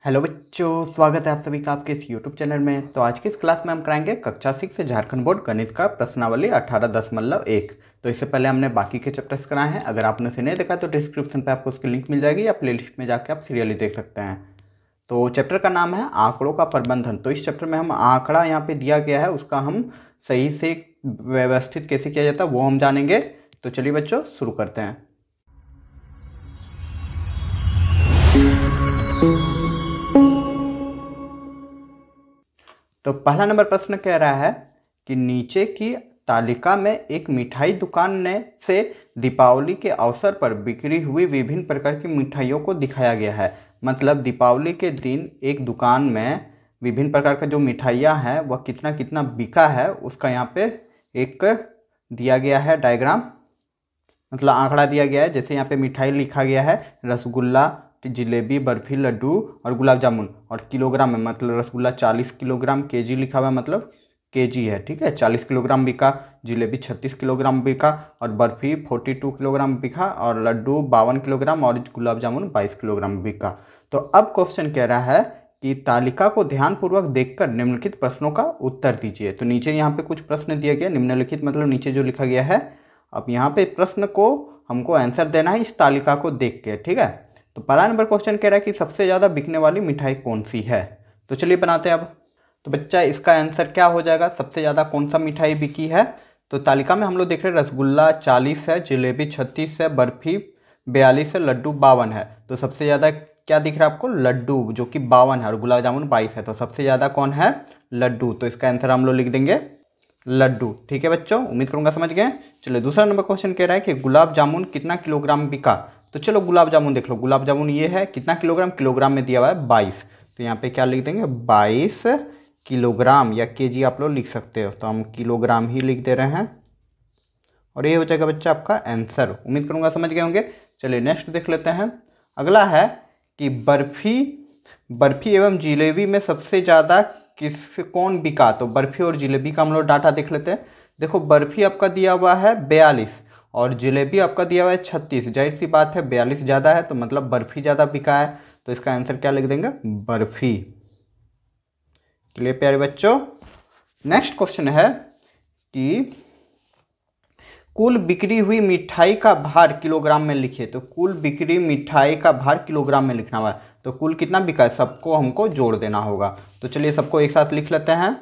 Hello बच्चों, स्वागत है आप सभी का आपके इस यूट्यूब चैनल में। तो आज की इस क्लास में हम कराएंगे कक्षा 6 से झारखंड बोर्ड गणित का प्रश्नावली 18.1। तो इससे पहले हमने बाकी के चैप्टर्स कराए हैं। अगर आपने उसे नहीं देखा तो डिस्क्रिप्शन पे आपको उसकी लिंक मिल जाएगी या प्लेलिस्ट में जाकर आप सीरियली देख सकते हैं। तो चैप्टर का नाम है आंकड़ों का प्रबंधन। तो इस चैप्टर में हम आंकड़ा यहाँ पे दिया गया है उसका हम सही से व्यवस्थित कैसे किया जाता है वो हम जानेंगे। तो चलिए बच्चों शुरू करते हैं। तो पहला नंबर प्रश्न कह रहा है कि नीचे की तालिका में एक मिठाई दुकान ने से दीपावली के अवसर पर बिक्री हुई विभिन्न प्रकार की मिठाइयों को दिखाया गया है। मतलब दीपावली के दिन एक दुकान में विभिन्न प्रकार का जो मिठाइयाँ हैं वह कितना कितना बिका है उसका यहाँ पे एक दिया गया है डायग्राम, मतलब आंकड़ा दिया गया है। जैसे यहाँ पे मिठाई लिखा गया है रसगुल्ला, जिलेबी, बर्फी, लड्डू और गुलाब जामुन, और किलोग्राम में मतलब रसगुल्ला 40 किलोग्राम, केजी लिखा हुआ है मतलब केजी है, ठीक है। 40 किलोग्राम बिका, जिलेबी 36 किलोग्राम बिका, और बर्फी 42 किलोग्राम बिका, और लड्डू 52 किलोग्राम, और गुलाब जामुन 22 किलोग्राम बिका। तो अब क्वेश्चन कह रहा है कि तालिका को ध्यानपूर्वक देखकर निम्नलिखित प्रश्नों का उत्तर दीजिए। तो नीचे यहाँ पे कुछ प्रश्न दिए गए, निम्नलिखित मतलब नीचे जो लिखा गया है। अब यहाँ पे प्रश्न को हमको आंसर देना है इस तालिका को देख के, ठीक है। तो पहला नंबर क्वेश्चन कह रहा है कि सबसे ज़्यादा बिकने वाली मिठाई कौन सी है। तो चलिए बनाते हैं अब। तो बच्चा इसका आंसर क्या हो जाएगा, सबसे ज़्यादा कौन सा मिठाई बिकी है। तो तालिका में हम लोग देख रहे हैं रसगुल्ला 40 है, जिलेबी 36 है, बर्फी 42 है, लड्डू 52 है। तो सबसे ज़्यादा क्या दिख रहा है आपको, लड्डू, जो कि 52 है, और गुलाब जामुन 22 है। तो सबसे ज़्यादा कौन है, लड्डू। तो इसका आंसर हम लोग लिख देंगे लड्डू, ठीक है बच्चों। उम्मीद करूंगा समझ गए। चलिए दूसरा नंबर क्वेश्चन कह रहा है कि गुलाब जामुन कितना किलोग्राम बिका। तो चलो गुलाब जामुन देख लो। गुलाब जामुन ये है कितना किलोग्राम, किलोग्राम में दिया हुआ है 22। तो यहाँ पे क्या लिख देंगे 22 किलोग्राम, या केजी आप लोग लिख सकते हो। तो हम किलोग्राम ही लिख दे रहे हैं और ये हो जाएगा बच्चा आपका आंसर। उम्मीद करूंगा समझ गए होंगे। चलिए नेक्स्ट देख लेते हैं। अगला है कि बर्फी एवं जिलेबी में सबसे ज़्यादा कौन बिका। तो बर्फी और जिलेबी का हम लोग डाटा देख लेते हैं। देखो बर्फी आपका दिया हुआ है 42 और जिलेबी आपका दिया हुआ है 36। जाहिर सी बात है 42 ज़्यादा है तो मतलब बर्फी ज़्यादा बिका है। तो इसका आंसर क्या लिख देंगे, बर्फी। चलिए प्यारे बच्चों नेक्स्ट क्वेश्चन है कि कुल बिक्री हुई मिठाई का भार किलोग्राम में लिखिए। तो कुल बिक्री मिठाई का भार किलोग्राम में लिखना हुआ है। तो कुल कितना बिका है सबको हमको जोड़ देना होगा। तो चलिए सबको एक साथ लिख लेते हैं।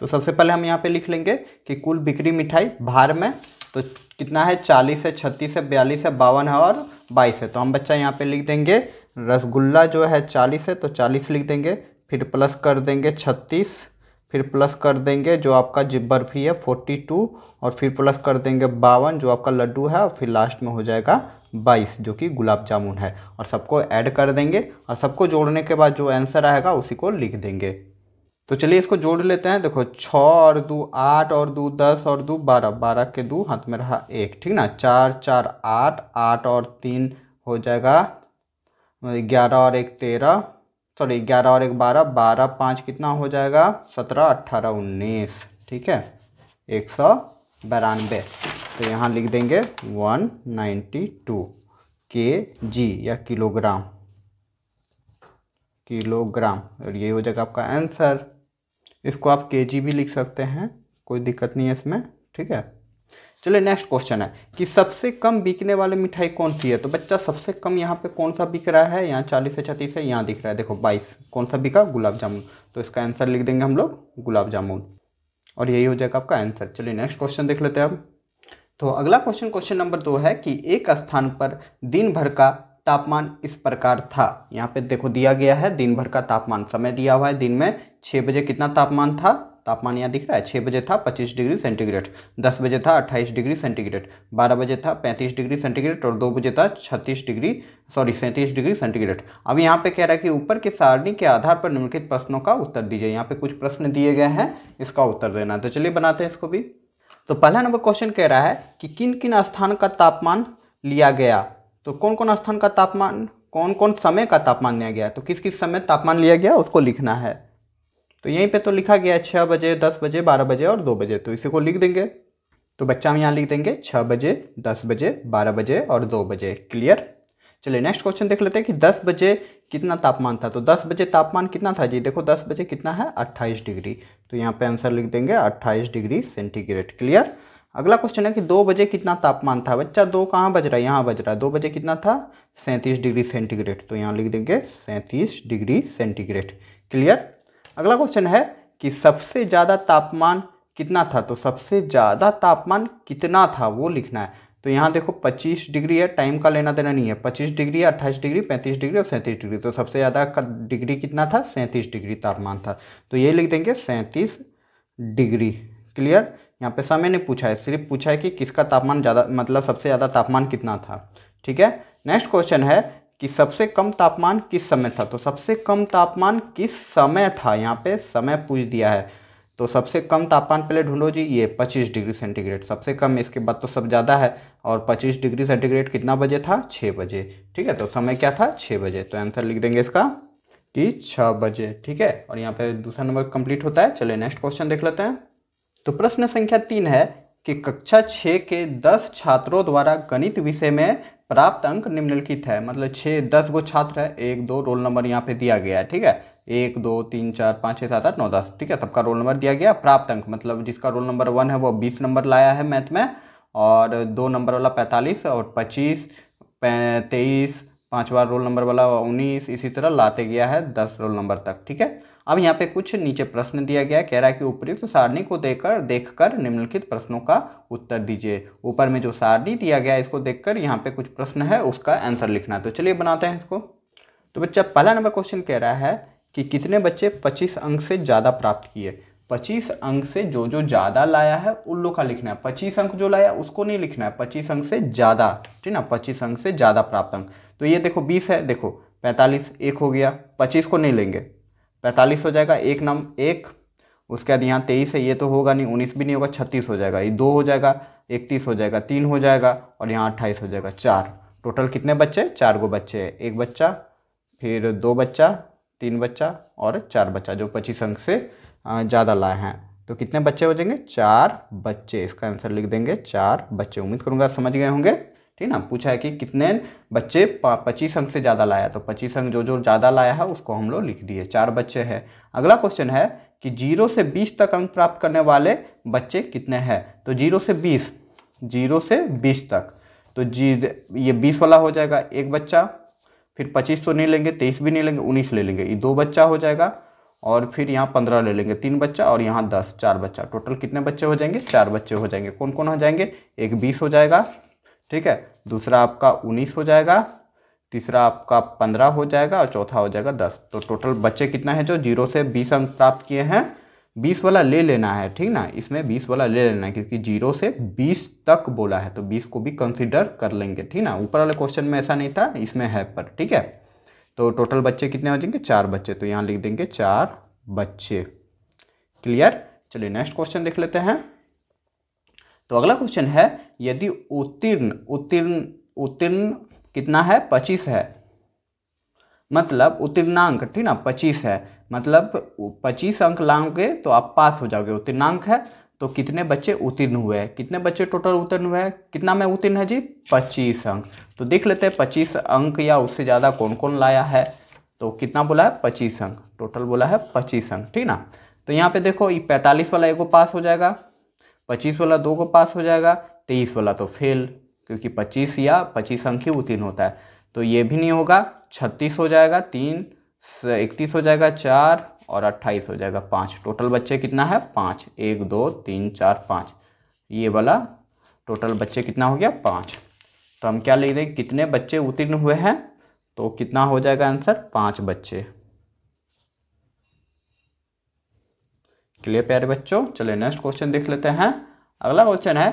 तो सबसे पहले हम यहाँ पे लिख लेंगे कि कुल बिक्री मिठाई भार में तो कितना है, 40 है, 36 है, 42 है, 52 है और 22 है। तो हम बच्चा यहाँ पे लिख देंगे रसगुल्ला जो है 40 है तो 40 लिख देंगे, फिर प्लस कर देंगे 36, फिर प्लस कर देंगे जो आपका बर्फी है 42, और फिर प्लस कर देंगे 52 जो आपका लड्डू है, और फिर लास्ट में हो जाएगा 22 जो कि गुलाब जामुन है। और सबको ऐड कर देंगे और सबको जोड़ने के बाद जो आंसर आएगा उसी को लिख देंगे। तो चलिए इसको जोड़ लेते हैं। देखो 6 और 2 8 और 2 10 और 2 12, 12 के 2 हाथ में रहा 1, ठीक ना। 4 4 8, 8 और 3 हो जाएगा 11 और 1 13, सॉरी 11 और 1 12, 12 5 कितना हो जाएगा 17, 18 19, ठीक है 192। तो यहाँ लिख देंगे 192 kg या किलोग्राम, और ये हो जाएगा आपका आंसर। इसको आप केजी भी लिख सकते हैं, कोई दिक्कत नहीं है इसमें, ठीक है। चलिए नेक्स्ट क्वेश्चन है कि सबसे कम बिकने वाली मिठाई कौन सी है। तो बच्चा सबसे कम यहाँ पे कौन सा बिक रहा है, यहाँ 40 से 36 है, यहाँ दिख रहा है देखो 22, कौन सा बिका, गुलाब जामुन। तो इसका आंसर लिख देंगे हम लोग गुलाब जामुन, और यही हो जाएगा आपका आंसर। चलिए नेक्स्ट क्वेश्चन देख लेते हैं अब। तो अगला क्वेश्चन नंबर 2 है कि एक स्थान पर दिन भर का तापमान इस प्रकार था। यहाँ पे देखो दिया गया है दिन भर का तापमान, समय दिया हुआ है दिन में 6 बजे कितना तापमान था, तापमान यहाँ दिख रहा है 6 बजे था 25 डिग्री सेंटीग्रेड, 10 बजे था 28 डिग्री सेंटीग्रेड, 12 बजे था 35 डिग्री सेंटीग्रेड, और 2 बजे था 37 डिग्री सेंटीग्रेड। अब यहाँ पे कह रहा है कि ऊपर के सारणी के आधार पर निम्नलिखित प्रश्नों का उत्तर दीजिए। यहाँ पे कुछ प्रश्न दिए गए हैं, इसका उत्तर देना है। तो चलिए बनाते हैं इसको भी। तो पहला नंबर क्वेश्चन कह रहा है कि किन किन स्थान का तापमान लिया गया। तो कौन कौन स्थान का तापमान, कौन कौन समय का तापमान लिया गया, तो किस किस समय तापमान लिया गया उसको लिखना है। तो यहीं पे तो लिखा गया है 6 बजे, 10 बजे, 12 बजे और 2 बजे। तो इसी को लिख देंगे। तो बच्चा हम यहाँ लिख देंगे 6 बजे, 10 बजे, 12 बजे और 2 बजे। क्लियर। चलिए नेक्स्ट क्वेश्चन देख लेते हैं कि 10 बजे कितना तापमान था। तो 10 बजे तापमान कितना था जी, देखो 10 बजे कितना है 28 डिग्री। तो यहाँ पे आंसर लिख देंगे 28 डिग्री सेंटीग्रेड। क्लियर। अगला क्वेश्चन है कि 2 बजे कितना तापमान था। बच्चा 2 कहाँ बज रहा है, यहाँ बज रहा है। 2 बजे कितना था 37 डिग्री सेंटीग्रेड। तो यहाँ लिख देंगे 37 डिग्री सेंटीग्रेड। क्लियर। अगला क्वेश्चन है कि सबसे ज़्यादा तापमान कितना था। तो सबसे ज़्यादा तापमान कितना था वो लिखना है। तो यहाँ देखो 25 डिग्री है, टाइम का लेना देना नहीं है। 25 डिग्री, 28 डिग्री, 35 डिग्री और 37 डिग्री। तो सबसे ज़्यादा का डिग्री कितना था 37 डिग्री तापमान था। तो ये लिख देंगे 37 डिग्री। क्लियर। यहाँ पे समय नहीं पूछा है, सिर्फ पूछा है कि किसका तापमान ज़्यादा, मतलब सबसे ज़्यादा तापमान कितना था। ठीक है। नेक्स्ट क्वेश्चन है कि सबसे कम तापमान किस समय था। तो सबसे कम तापमान किस समय था, यहाँ पे समय पूछ दिया है। तो सबसे कम तापमान पहले ढूंढो जी, ये 25 डिग्री सेंटीग्रेड सबसे कम, इसके बाद तो सब ज़्यादा है। और 25 डिग्री सेंटीग्रेड कितना बजे था 6 बजे। ठीक है। तो समय क्या था 6 बजे। तो आंसर लिख देंगे इसका कि 6 बजे। ठीक है। और यहाँ पे दूसरा नंबर कंप्लीट होता है। चलिए नेक्स्ट क्वेश्चन देख लेते हैं। तो प्रश्न संख्या 3 है कि कक्षा 6 के 10 छात्रों द्वारा गणित विषय में प्राप्त अंक निम्नलिखित है। मतलब 10 गो छात्र है, 1 2 रोल नंबर यहाँ पे दिया गया है। ठीक है। 1 2 3 4 5 6 7 8 9 10। ठीक है। सबका रोल नंबर दिया गया। प्राप्त अंक मतलब जिसका रोल नंबर 1 है वो 20 नंबर लाया है मैथ में, और 2 नंबर वाला 45 और 25 23, 5 बार रोल नंबर वाला 19, इसी तरह लाते गया है 10 रोल नंबर तक। ठीक है। अब यहाँ पे कुछ नीचे प्रश्न दिया गया है, कह रहा है कि उपयुक्त सारणी को देखकर निम्नलिखित प्रश्नों का उत्तर दीजिए। ऊपर में जो सारणी दिया गया है इसको देखकर यहाँ पे कुछ प्रश्न है उसका आंसर लिखना है। तो चलिए बनाते हैं इसको। तो बच्चा पहला नंबर क्वेश्चन कह रहा है कि कितने बच्चे 25 अंक से ज़्यादा प्राप्त किए। 25 अंक से जो ज़्यादा लाया है उन लोग का लिखना है। 25 अंक जो लाया उसको नहीं लिखना है, 25 अंक से ज़्यादा। ठीक ना, 25 अंक से ज़्यादा प्राप्त अंक। तो ये देखो 20 है, देखो 45 एक हो गया, 25 को नहीं लेंगे, 45 हो जाएगा, एक नम एक। उसके बाद यहाँ 23 है, ये तो होगा नहीं, 19 भी नहीं होगा, 36 हो जाएगा, ये 2 हो जाएगा, 31 हो जाएगा, 3 हो जाएगा, और यहाँ 28 हो जाएगा, 4। टोटल कितने बच्चे 4 गो बच्चे हैं। एक बच्चा, फिर 2 बच्चा, 3 बच्चा और 4 बच्चा जो 25 अंक से ज़्यादा लाए हैं। तो कितने बच्चे हो जाएंगे 4 बच्चे। इसका आंसर लिख देंगे 4 बच्चे। उम्मीद करूँगा समझ गए होंगे। ठीक ना। पूछा है कि कितने बच्चे 25 अंक से ज़्यादा लाया, तो 25 अंक जो ज़्यादा लाया है उसको हम लोग लिख दिए, 4 बच्चे हैं। अगला क्वेश्चन है कि 0 से 20 तक अंक प्राप्त करने वाले बच्चे कितने हैं। तो 0 से 20 तक, तो ये 20 वाला हो जाएगा एक बच्चा, फिर 25 तो नहीं लेंगे, 23 भी नहीं लेंगे, 19 ले लेंगे, ये 2 बच्चा हो जाएगा, और फिर यहाँ 15 ले लेंगे, 3 बच्चा, और यहाँ 10, 4 बच्चा। टोटल कितने बच्चे हो जाएंगे 4 बच्चे हो जाएंगे। कौन कौन हो जाएंगे, एक 20 हो जाएगा, ठीक है, दूसरा आपका 19 हो जाएगा, तीसरा आपका 15 हो जाएगा, और चौथा हो जाएगा 10। तो टोटल बच्चे कितना है जो 0 से 20 अंक प्राप्त किए हैं। 20 वाला ले लेना है, ठीक ना, इसमें 20 वाला ले लेना है क्योंकि 0 से 20 तक बोला है, तो 20 को भी कंसीडर कर लेंगे। ठीक ना, ऊपर वाले क्वेश्चन में ऐसा नहीं था, इसमें है पर। ठीक है, तो टोटल बच्चे कितने हो जाएंगे 4 बच्चे। तो यहाँ लिख देंगे 4 बच्चे। क्लियर। चलिए नेक्स्ट क्वेश्चन देख लेते हैं। तो अगला क्वेश्चन है, यदि उत्तीर्ण कितना है 25 है, मतलब उत्तीर्णांक, ठीक ना 25 है, मतलब 25 अंक लाओगे तो आप पास हो जाओगे। उत्तीर्णांक है तो कितने बच्चे उत्तीर्ण हुए हैं, कितने बच्चे टोटल उत्तीर्ण हुए हैं, कितना में उत्तीर्ण है जी 25 अंक। तो देख लेते हैं 25 अंक या उससे ज़्यादा कौन कौन लाया है। तो कितना बोला है 25 अंक, टोटल बोला है 25 अंक। ठीक ना, तो यहाँ पे देखो ये 45 वाला 1 को पास हो जाएगा, 25 वाला 2 को पास हो जाएगा, 23 वाला तो फेल, क्योंकि 25 या 25 अंक ही उत्तीर्ण होता है। तो ये भी नहीं होगा, 36 हो जाएगा, 3 31 हो जाएगा, 4 और 28 हो जाएगा 5। टोटल बच्चे कितना है 5, 1 2 3 4 5, ये वाला टोटल बच्चे कितना हो गया 5। तो हम क्या लिख दें, कितने बच्चे उत्तीर्ण हुए हैं, तो कितना हो जाएगा आंसर 5 बच्चे। क्लियर प्यारे बच्चों। चलिए नेक्स्ट क्वेश्चन देख लेते हैं। अगला क्वेश्चन है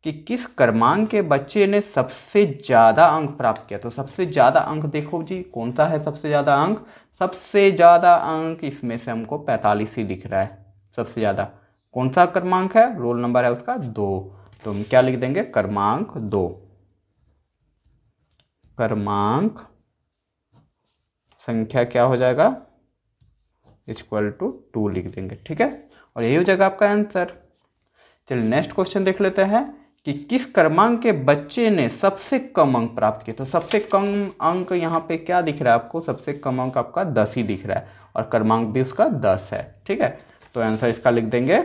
कि किस क्रमांक के बच्चे ने सबसे ज़्यादा अंक प्राप्त किया। तो सबसे ज़्यादा अंक देखो जी कौन सा है सबसे ज़्यादा अंक, सबसे ज़्यादा अंक इसमें से हमको 45 ही दिख रहा है। सबसे ज़्यादा कौन सा क्रमांक है, रोल नंबर है उसका 2। तो हम क्या लिख देंगे क्रमांक 2, क्रमांक संख्या क्या हो जाएगा =2 लिख देंगे। ठीक है, और यही हो जाएगा आपका आंसर। चलिए नेक्स्ट क्वेश्चन देख लेते हैं कि किस क्रमांक के बच्चे ने सबसे कम अंक प्राप्त किए। तो सबसे कम अंक यहाँ पे क्या दिख रहा है आपको, सबसे कम अंक आपका 10 ही दिख रहा है और क्रमांक भी उसका 10 है। ठीक है, तो आंसर इसका लिख देंगे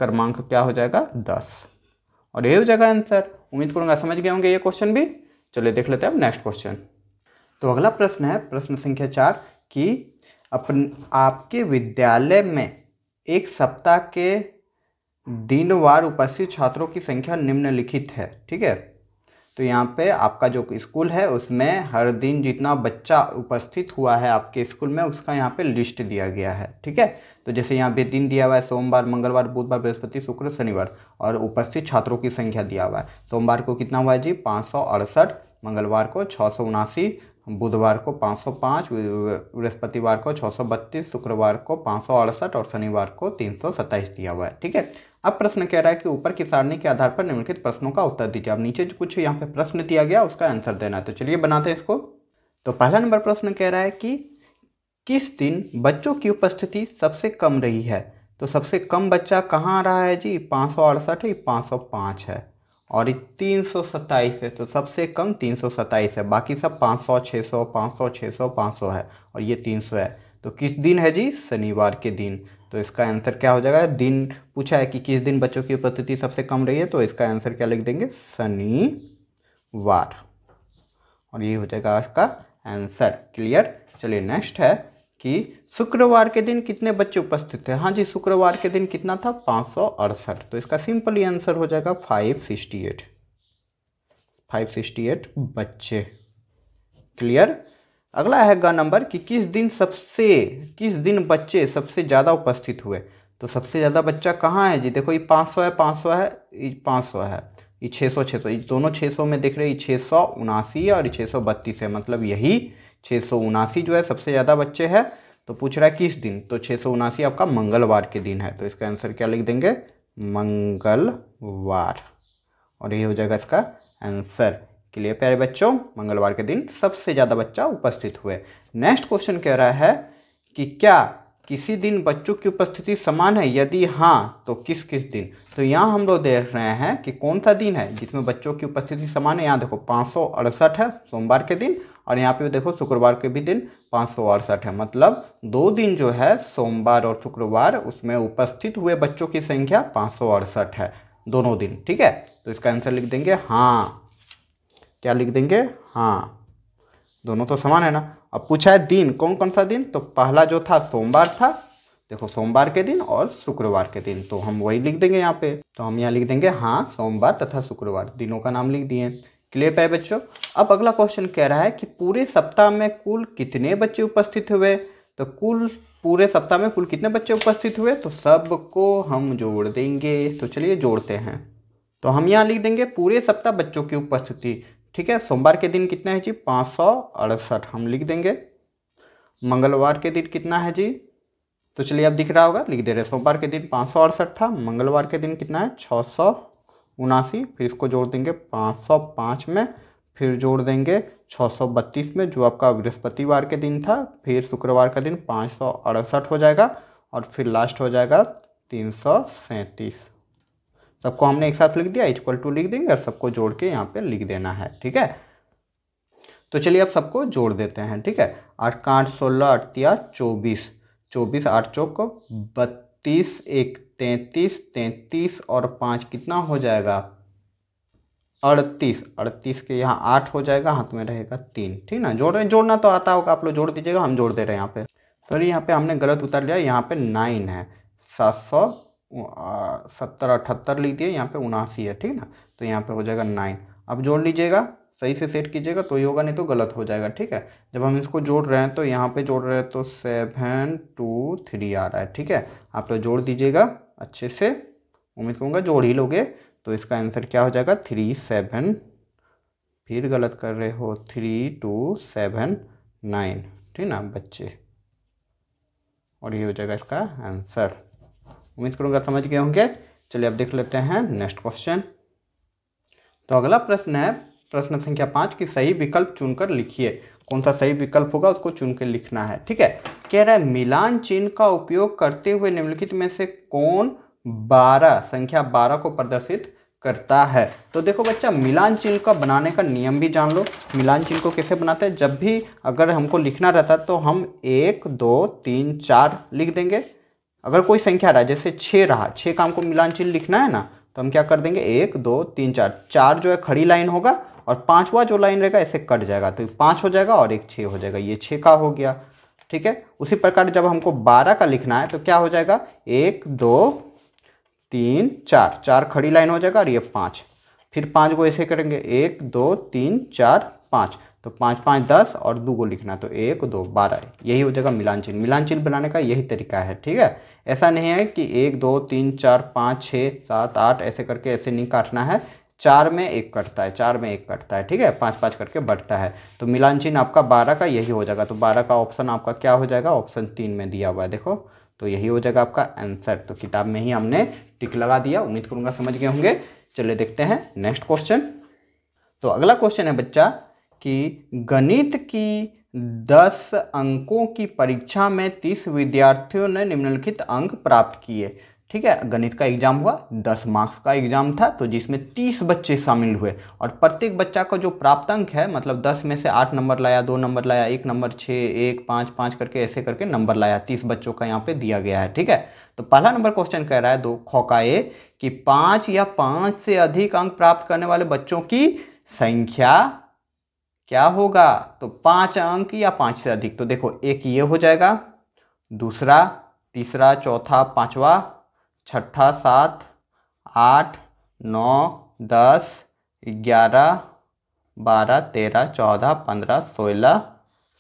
क्रमांक क्या हो जाएगा 10, और ये हो जाएगा आंसर। उम्मीद करूंगा समझ गए होंगे ये क्वेश्चन भी। चलिए देख लेते हैं अब नेक्स्ट क्वेश्चन। तो अगला प्रश्न है प्रश्न संख्या 4 कि आपके विद्यालय में एक सप्ताह के दिनवार उपस्थित छात्रों की संख्या निम्नलिखित है। ठीक है, तो यहाँ पे आपका जो स्कूल है उसमें हर दिन जितना बच्चा उपस्थित हुआ है आपके स्कूल में उसका यहाँ पे लिस्ट दिया गया है। ठीक है, तो जैसे यहाँ पे दिन दिया हुआ है सोमवार, मंगलवार, बुधवार, बृहस्पति, शुक्र, शनिवार, और उपस्थित छात्रों की संख्या दिया हुआ है। सोमवार को कितना हुआ है जी 568, मंगलवार को 679, बुधवार को 505, बृहस्पतिवार को 632, शुक्रवार को 568 और शनिवार को 327 दिया हुआ है। ठीक है, अब प्रश्न कह रहा है कि ऊपर की सारणी के आधार पर निम्नलिखित प्रश्नों का उत्तर दीजिए। अब नीचे जो कुछ यहाँ पे प्रश्न दिया गया उसका आंसर देना है, तो चलिए बनाते हैं इसको। तो पहला नंबर प्रश्न कह रहा है कि किस दिन बच्चों की उपस्थिति सबसे कम रही है। तो सबसे कम बच्चा कहाँ आ रहा है जी 568 है, 505 है और 327 है, तो सबसे कम 327 है, बाकी सब 500, 600, 500, 600, 500 है और ये 300 है। तो किस दिन है जी शनिवार के दिन, तो इसका आंसर क्या हो जाएगा। दिन पूछा है कि किस दिन बच्चों की उपस्थिति सबसे कम रही है, तो इसका आंसर क्या लिख देंगे शनिवार, और ये हो जाएगा इसका आंसर। क्लियर। चलिए नेक्स्ट है कि शुक्रवार के दिन कितने बच्चे उपस्थित थे। हाँ जी, शुक्रवार के दिन कितना था 568, तो इसका सिंपली आंसर हो जाएगा 568 बच्चे। क्लियर। अगला है ग नंबर कि किस दिन बच्चे सबसे ज़्यादा उपस्थित हुए। तो सबसे ज़्यादा बच्चा कहाँ है जी, देखो ये 500 है, 500 है, ये 500 है, ये 600 600, ये दोनों 600 में दिख रहे, ये 679 और ये 632 है, मतलब यही 679 जो है सबसे ज़्यादा बच्चे हैं। तो पूछ रहा है किस दिन, तो 679 आपका मंगलवार के दिन है, तो इसका आंसर क्या लिख देंगे मंगलवार, और ये हो जाएगा इसका आंसर। क्लियर प्यारे बच्चों, मंगलवार के दिन सबसे ज़्यादा बच्चा उपस्थित हुए। नेक्स्ट क्वेश्चन कह रहा है कि क्या किसी दिन बच्चों की उपस्थिति समान है, यदि हाँ तो किस किस दिन। तो यहाँ हम लोग देख रहे हैं कि कौन सा दिन है जिसमें बच्चों की उपस्थिति समान है। यहाँ देखो 568 है सोमवार के दिन, और यहाँ पे देखो शुक्रवार के भी दिन 568 है, मतलब 2 दिन जो है सोमवार और शुक्रवार उसमें उपस्थित हुए बच्चों की संख्या 568 है दोनों दिन। ठीक है, तो इसका आंसर लिख देंगे हाँ। क्या लिख देंगे हाँ, दोनों तो समान है ना। अब पूछा है दिन, कौन कौन सा दिन, तो पहला जो था सोमवार था, देखो सोमवार के दिन और शुक्रवार के दिन, तो हम वही लिख देंगे यहाँ पे। तो हम यहाँ लिख देंगे हाँ सोमवार तथा शुक्रवार, दिनों का नाम लिख दिए। क्लियर है बच्चों। अब अगला क्वेश्चन कह रहा है कि पूरे सप्ताह में कुल कितने बच्चे उपस्थित हुए। तो पूरे सप्ताह में कुल कितने बच्चे उपस्थित हुए, तो सबको हम जोड़ देंगे। तो चलिए जोड़ते हैं। तो हम यहाँ लिख देंगे पूरे सप्ताह बच्चों की उपस्थिति। ठीक है, सोमवार के दिन कितना है जी 568 हम लिख देंगे। मंगलवार के दिन कितना है जी, तो चलिए अब दिख रहा होगा, लिख दे रहे। सोमवार के दिन 568 था, मंगलवार के दिन कितना है 679, फिर इसको जोड़ देंगे 505 में, फिर जोड़ देंगे 632 में जो आपका बृहस्पतिवार के दिन था, फिर शुक्रवार का दिन 568 हो जाएगा, और फिर लास्ट हो जाएगा 337। सबको हमने एक साथ लिख दिया, इक्वल टू लिख देंगे और सबको जोड़ के यहाँ पे लिख देना है। ठीक है, तो चलिए अब सबको जोड़ देते हैं। ठीक है, 8 का 8 16, 8 तिया 24, 24 8 चौक 32, 1 33, 33 और 5 कितना हो जाएगा 38, 38 के यहाँ 8 हो जाएगा, हाथ में रहेगा 3। ठीक ना, जोड़ना तो आता होगा, आप लोग जोड़ दीजिएगा, हम जोड़ दे रहे हैं यहाँ पे। सॉरी यहाँ पे हमने गलत उतार लिया, यहाँ पे 9 है, 770 78 लिख दिए, यहाँ पे 79 है। ठीक ना, तो यहाँ पे हो जाएगा 9। अब जोड़ लीजिएगा, सही से सेट कीजिएगा तो ही होगा, नहीं तो गलत हो जाएगा। ठीक है, जब हम इसको जोड़ रहे हैं तो यहाँ पे जोड़ रहे हैं तो 7 2 3 आ रहा है। ठीक है, आप लोग जोड़ दीजिएगा अच्छे से, उम्मीद करूँगा जोड़ ही लोगे। तो इसका आंसर क्या हो जाएगा 3 7, फिर गलत कर रहे हो 3 2 7 9। ठीक ना बच्चे, और ये हो जाएगा इसका आंसर। उम्मीद करूँगा समझ गए होंगे। चलिए अब देख लेते हैं नेक्स्ट क्वेश्चन। तो अगला प्रश्न है प्रश्न संख्या 5 की सही विकल्प चुनकर लिखिए। कौन सा सही विकल्प होगा उसको चुन के लिखना है। ठीक है, कह रहा है मिलान चिन्ह का उपयोग करते हुए निम्नलिखित में से कौन 12, संख्या 12 को प्रदर्शित करता है। तो देखो बच्चा, मिलान चिन्ह का बनाने का नियम भी जान लो। मिलान चिन्ह को कैसे बनाते हैं, जब भी अगर हमको लिखना रहता है तो हम 1 2 3 4 लिख देंगे। अगर कोई संख्या रहा, जैसे 6 रहा, 6 का हमको मिलान चिन्ह लिखना है ना, तो हम क्या कर देंगे, 1 2 3 4, 4 जो है खड़ी लाइन होगा और 5वां जो लाइन रहेगा ऐसे कट जाएगा, तो 5 हो जाएगा और एक 6 हो जाएगा, ये 6 का हो गया। ठीक है, उसी प्रकार जब हमको 12 का लिखना है तो क्या हो जाएगा, 1 2 3 4, 4 खड़ी लाइन हो जाएगा और ये 5, फिर 5 को ऐसे करेंगे, 1 2 3 4 5, तो 5 5 10 और 2 को लिखना, तो 1 2 12, यही हो जाएगा मिलान चिन्ह। मिलान चिन्ह बनाने का यही तरीका है। ठीक है, ऐसा नहीं है कि 1 2 3 4 5 6 7 8 ऐसे करके ऐसे नहीं काटना है, 4 में 1 कटता है, 4 में 1 कटता है। ठीक है, 5 5 करके बढ़ता है, तो मिलान चिन्ह आपका 12 का यही हो जाएगा। तो 12 का ऑप्शन आपका क्या हो जाएगा, ऑप्शन 3 में दिया हुआ है, देखो, तो यही हो जाएगा आपका आंसर। तो किताब में ही हमने टिक लगा दिया, उम्मीद करूंगा समझ गए होंगे। चलिए देखते हैं नेक्स्ट क्वेश्चन। तो अगला क्वेश्चन है बच्चा कि गणित की 10 अंकों की परीक्षा में 30 विद्यार्थियों ने निम्नलिखित अंक प्राप्त किए। ठीक है, गणित का एग्जाम हुआ, 10 मार्क्स का एग्जाम था, तो जिसमें 30 बच्चे शामिल हुए और प्रत्येक बच्चा का जो प्राप्त अंक है, मतलब 10 में से 8 नंबर लाया, 2 नंबर लाया, 1 नंबर, 6 1 5 5 करके ऐसे करके नंबर लाया, 30 बच्चों का यहाँ पे दिया गया है। ठीक है, तो पहला नंबर क्वेश्चन कह रहा है 2 ख का ए कि 5 या 5 से अधिक अंक प्राप्त करने वाले बच्चों की संख्या क्या होगा। तो 5 अंक या 5 से अधिक, तो देखो एक ये हो जाएगा, दूसरा, तीसरा, चौथा, पांचवा, छठा, 7 8 9 10 11 12 13 14 15 16,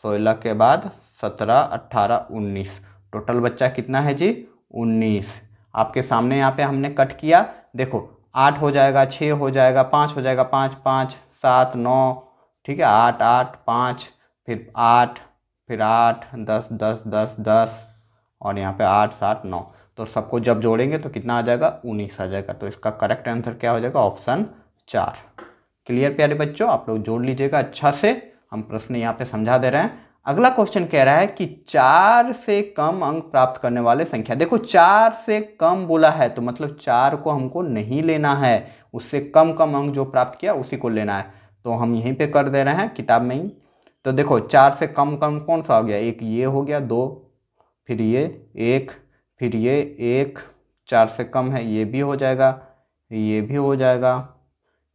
16 के बाद 17 18 19, टोटल बच्चा कितना है जी, 19। आपके सामने यहाँ पे हमने कट किया, देखो 8 हो जाएगा, 6 हो जाएगा, 5 हो जाएगा, 5 5 7 9, ठीक है, 8 8 5, फिर 8, फिर 8 10 10 10 10 और यहाँ पे 8 7 9, तो सबको जब जोड़ेंगे तो कितना आ जाएगा, 19 आ जाएगा। तो इसका करेक्ट आंसर क्या हो जाएगा, ऑप्शन 4। क्लियर प्यारे बच्चों, आप लोग जोड़ लीजिएगा अच्छा से, हम प्रश्न यहाँ पे समझा दे रहे हैं। अगला क्वेश्चन कह रहा है कि 4 से कम अंक प्राप्त करने वाले संख्या। देखो 4 से कम बोला है तो मतलब 4 को हमको नहीं लेना है, उससे कम कम अंक जो प्राप्त किया उसी को लेना है, तो हम यहीं पे कर दे रहे हैं किताब में ही। तो देखो 4 से कम कम कौन सा हो गया, एक ये हो गया, 2, फिर ये 1, फिर ये 1, 4 से कम है ये भी हो जाएगा, ये भी हो जाएगा,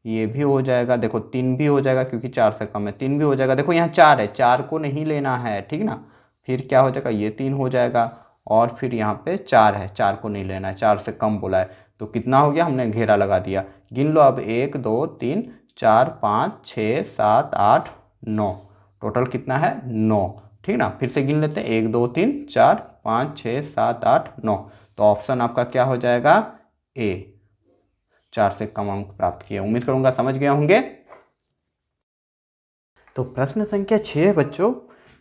ये भी हो जाएगा, देखो 3 भी हो जाएगा क्योंकि 4 से कम है, 3 भी हो जाएगा। देखो यहाँ 4 है, 4 को नहीं लेना है, ठीक ना, फिर क्या हो जाएगा, ये 3 हो जाएगा और फिर यहाँ पे 4 है, 4 को नहीं लेना है, 4 से कम बोला है, तो कितना हो गया, हमने घेरा लगा दिया। गिन लो अब, 1 2 3 4 5 6 7 8 9, टोटल कितना है, 9, ठीक ना। फिर से गिन लेते हैं, 1 2 3 4 5 6 7 8 9, तो ऑप्शन आपका क्या हो जाएगा, ए, 4 से कम अंक प्राप्त किए। उम्मीद करूंगा समझ गए होंगे। तो प्रश्न संख्या 6 है बच्चों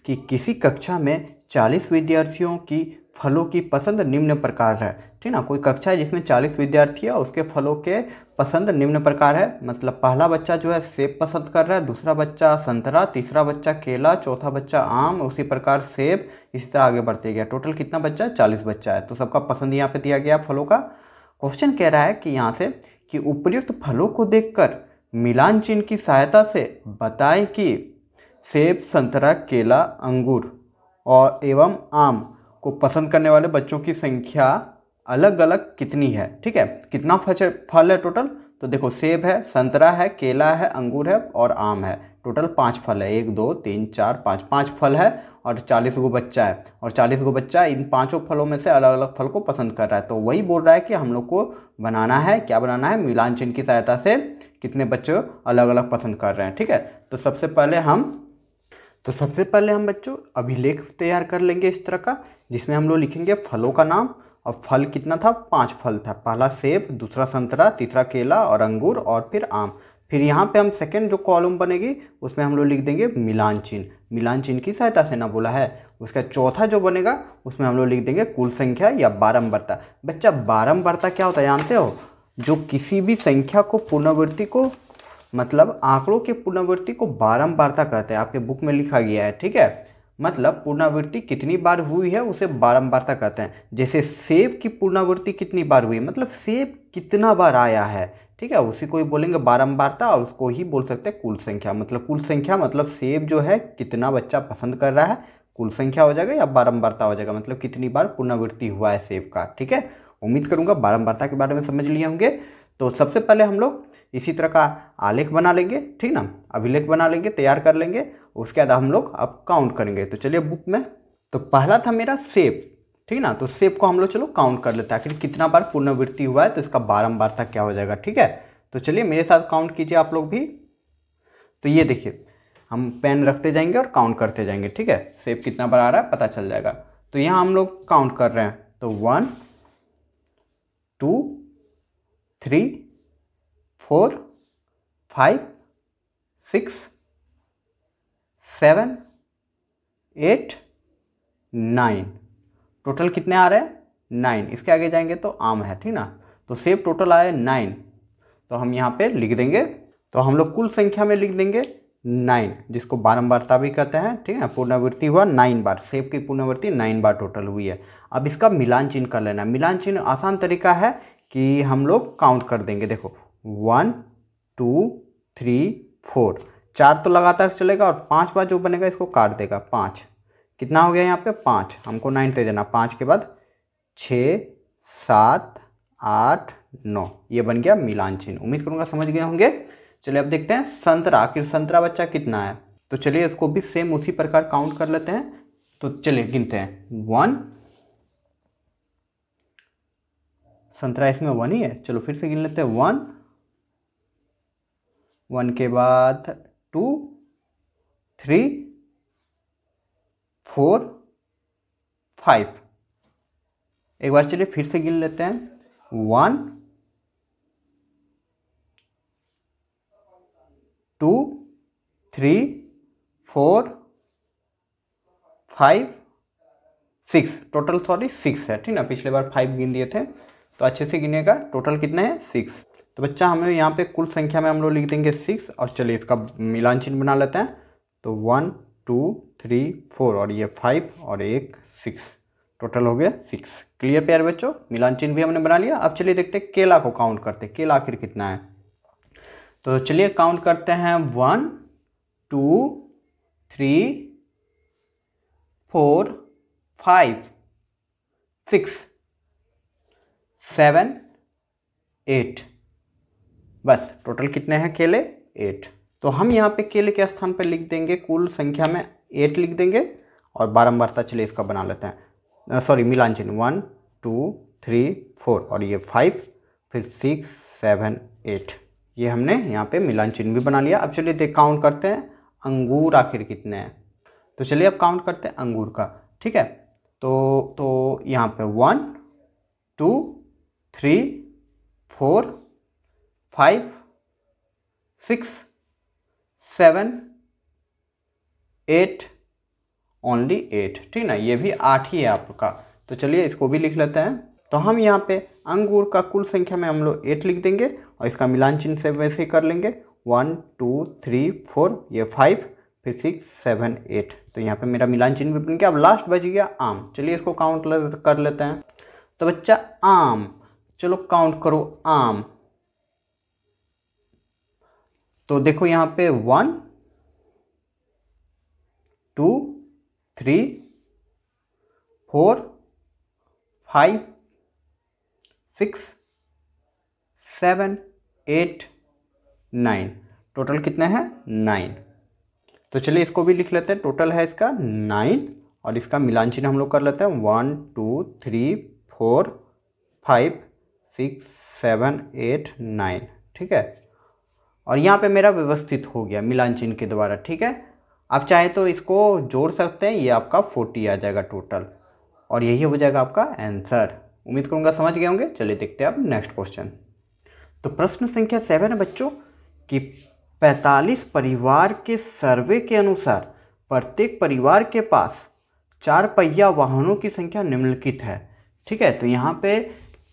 कि किसी कक्षा में 40 विद्यार्थियों की फलों की पसंद निम्न प्रकार है, ठीक ना। कोई कक्षा है जिसमें 40 विद्यार्थी है, उसके फलों के पसंद निम्न प्रकार है, मतलब पहला बच्चा जो है सेब पसंद कर रहा है, दूसरा बच्चा संतरा, तीसरा बच्चा केला, चौथा बच्चा आम, उसी प्रकार सेब, इसी तरह आगे बढ़ते गया। टोटल कितना बच्चा, 40 बच्चा है, तो सबका पसंद यहाँ पे दिया गया फलों का। क्वेश्चन कह रहा है कि यहाँ से कि उपर्युक्त फलों को देखकर मिलान चिन्ह की सहायता से बताएं कि सेब, संतरा, केला, अंगूर और एवं आम को पसंद करने वाले बच्चों की संख्या अलग अलग कितनी है। ठीक है, कितना फल है टोटल, तो देखो सेब है, संतरा है, केला है, अंगूर है और आम है, टोटल 5 फल है, 1 2 3 4 5, 5 फल है और 40 गो बच्चा है, और 40 गो बच्चा इन 5 फलों में से अलग अलग फल को पसंद कर रहा है। तो वही बोल रहा है कि हम लोग को बनाना है, क्या बनाना है, मिलान चिन्ह की सहायता से कितने बच्चे अलग अलग पसंद कर रहे हैं। ठीक है, तो सबसे पहले हम बच्चों अभिलेख तैयार कर लेंगे इस तरह का, जिसमें हम लोग लिखेंगे फलों का नाम, और फल कितना था, 5 फल था, पहला सेब, दूसरा संतरा, तीसरा केला और अंगूर और फिर आम। फिर यहाँ पे हम सेकंड जो कॉलम बनेगी उसमें हम लोग लिख देंगे मिलान चिन्ह, मिलान चिन्ह की सहायता से ना बोला है। उसका चौथा जो बनेगा उसमें हम लोग लिख देंगे कुल संख्या या बारंबारता। बच्चा बारंबारता क्या होता है जानते हो, जो किसी भी संख्या को पुनरावृत्ति को, मतलब आंकड़ों के पुनरावृत्ति को बारंबारता कहते हैं, आपके बुक में लिखा गया है। ठीक है, मतलब पुनरावृत्ति कितनी बार हुई है उसे बारंबारता कहते हैं। जैसे सेब की पुनरावृत्ति कितनी बार हुई, मतलब सेब कितना बार आया है, ठीक है, उसी को ही बोलेंगे बारंबारता, और उसको ही बोल सकते हैं कुल संख्या। मतलब कुल संख्या मतलब सेब जो है कितना बच्चा पसंद कर रहा है, कुल संख्या हो जाएगा या बारंबारता हो जाएगा, मतलब कितनी बार पुनरावृत्ति हुआ है सेब का। ठीक है, उम्मीद करूंगा बारंबारता के बारे में समझ लिए होंगे। तो सबसे पहले हम लोग इसी तरह का आलेख बना लेंगे, ठीक ना, अभिलेख बना लेंगे, तैयार कर लेंगे। उसके बाद हम लोग अब काउंट करेंगे। तो चलिए बुक में, तो पहला था मेरा सेब, ठीक ना, तो सेब को हम लोग चलो काउंट कर लेते हैं, आखिर कितना बार पुनरावृत्ति हुआ है, तो इसका बारंबारता क्या हो जाएगा। ठीक है, तो चलिए मेरे साथ काउंट कीजिए आप लोग भी। तो ये देखिए, हम पेन रखते जाएंगे और काउंट करते जाएंगे। ठीक है, सेब कितना बार आ रहा है पता चल जाएगा। तो यहाँ हम लोग काउंट कर रहे हैं, तो 1 2 3 4 5 6 7 8 9, टोटल कितने आ रहे हैं 9। इसके आगे जाएंगे तो आम है, ठीक ना, तो सेब टोटल आए 9, तो हम यहाँ पे लिख देंगे। तो हम लोग कुल संख्या में लिख देंगे 9, जिसको बारंबारता भी कहते हैं। ठीक है, पुनरावृत्ति हुआ 9 बार, सेब की पुनरावृत्ति 9 बार टोटल हुई है। अब इसका मिलान चिन्ह कर लेना। मिलान चिन्ह आसान तरीका है कि हम लोग काउंट कर देंगे। देखो 1 2 3 4, 4 तो लगातार चलेगा और 5 बार जो बनेगा इसको काट देगा। 5 कितना हो गया यहाँ पे 5, हमको 9 दे देना। 5 के बाद 6 7 8 9, ये बन गया मिलान चिन्ह। उम्मीद करूँगा समझ गए होंगे। चलिए अब देखते हैं संतरा, आखिर संतरा बच्चा कितना है। तो चलिए इसको भी सेम उसी प्रकार काउंट कर लेते हैं। तो चलिए गिनते हैं 1, संतरा इसमें 1 ही है, चलो फिर से गिन लेते हैं 1, 1 के बाद 2 3 4 5, एक बार चलिए फिर से गिन लेते हैं 1 2 3 4 5 6, टोटल 6 है, ठीक ना, पिछले बार 5 गिन दिए थे, तो अच्छे से गिनेगा। टोटल कितने हैं 6। तो बच्चा हमें यहाँ पे कुल संख्या में हम लोग लिख देंगे 6, और चलिए इसका मिलान चिन्ह बना लेते हैं। तो 1 2 3 4 और ये 5 और एक 6, टोटल हो गया 6। क्लियर प्यारे बच्चों, मिलान चिन्ह भी हमने बना लिया। अब चलिए देखते हैं केला को काउंट करते हैं, केला आखिर कितना है। तो चलिए काउंट करते हैं 1 2 3 4 5 6 7 8, बस टोटल कितने हैं केले 8। तो हम यहाँ पे केले के स्थान पर लिख देंगे कुल संख्या में 8 लिख देंगे, और बारंबारता चलिए इसका बना लेते हैं, सॉरी मिलान चिन्ह 1 2 3 4 और ये 5 फिर 6 7 8, ये हमने यहाँ पे मिलान चिन्ह भी बना लिया। अब चलिए देख काउंट करते हैं अंगूर आखिर कितने हैं। तो चलिए अब काउंट करते हैं अंगूर का। ठीक है, तो यहाँ पे 1 2 3 4 5 6 7 8, ओनली 8, ठीक ना, ये भी 8 ही है आपका। तो चलिए इसको भी लिख लेते हैं। तो हम यहाँ पे अंगूर का कुल संख्या में हम लोग 8 लिख देंगे, और इसका मिलान चिन्ह से वैसे ही कर लेंगे 1 2 3 4, ये 5 फिर 6 7 8, तो यहाँ पे मेरा मिलान चिन्ह भी बन गया। अब लास्ट बच गया आम, चलिए इसको काउंट कर लेते हैं। तो बच्चा आम, चलो काउंट करो आम। तो देखो यहाँ पे 1 2 3 4 5 6 7 8 9, टोटल कितने हैं 9। तो चलिए इसको भी लिख लेते हैं, टोटल है इसका 9, और इसका मिलान चिन्ह हम लोग कर लेते हैं 1 2 3 4 5 6 7 8 9, ठीक है। और यहाँ पे मेरा व्यवस्थित हो गया मिलान चिन्ह के द्वारा। ठीक है, आप चाहे तो इसको जोड़ सकते हैं, ये आपका 40 आ जाएगा टोटल, और यही हो जाएगा आपका आंसर। उम्मीद करूँगा समझ गए होंगे। चलिए देखते हैं अब नेक्स्ट क्वेश्चन। तो प्रश्न संख्या 7 है बच्चों कि 45 परिवार के सर्वे के अनुसार प्रत्येक परिवार के पास 4 पहिया वाहनों की संख्या निम्नलिखित है। ठीक है, तो यहाँ पे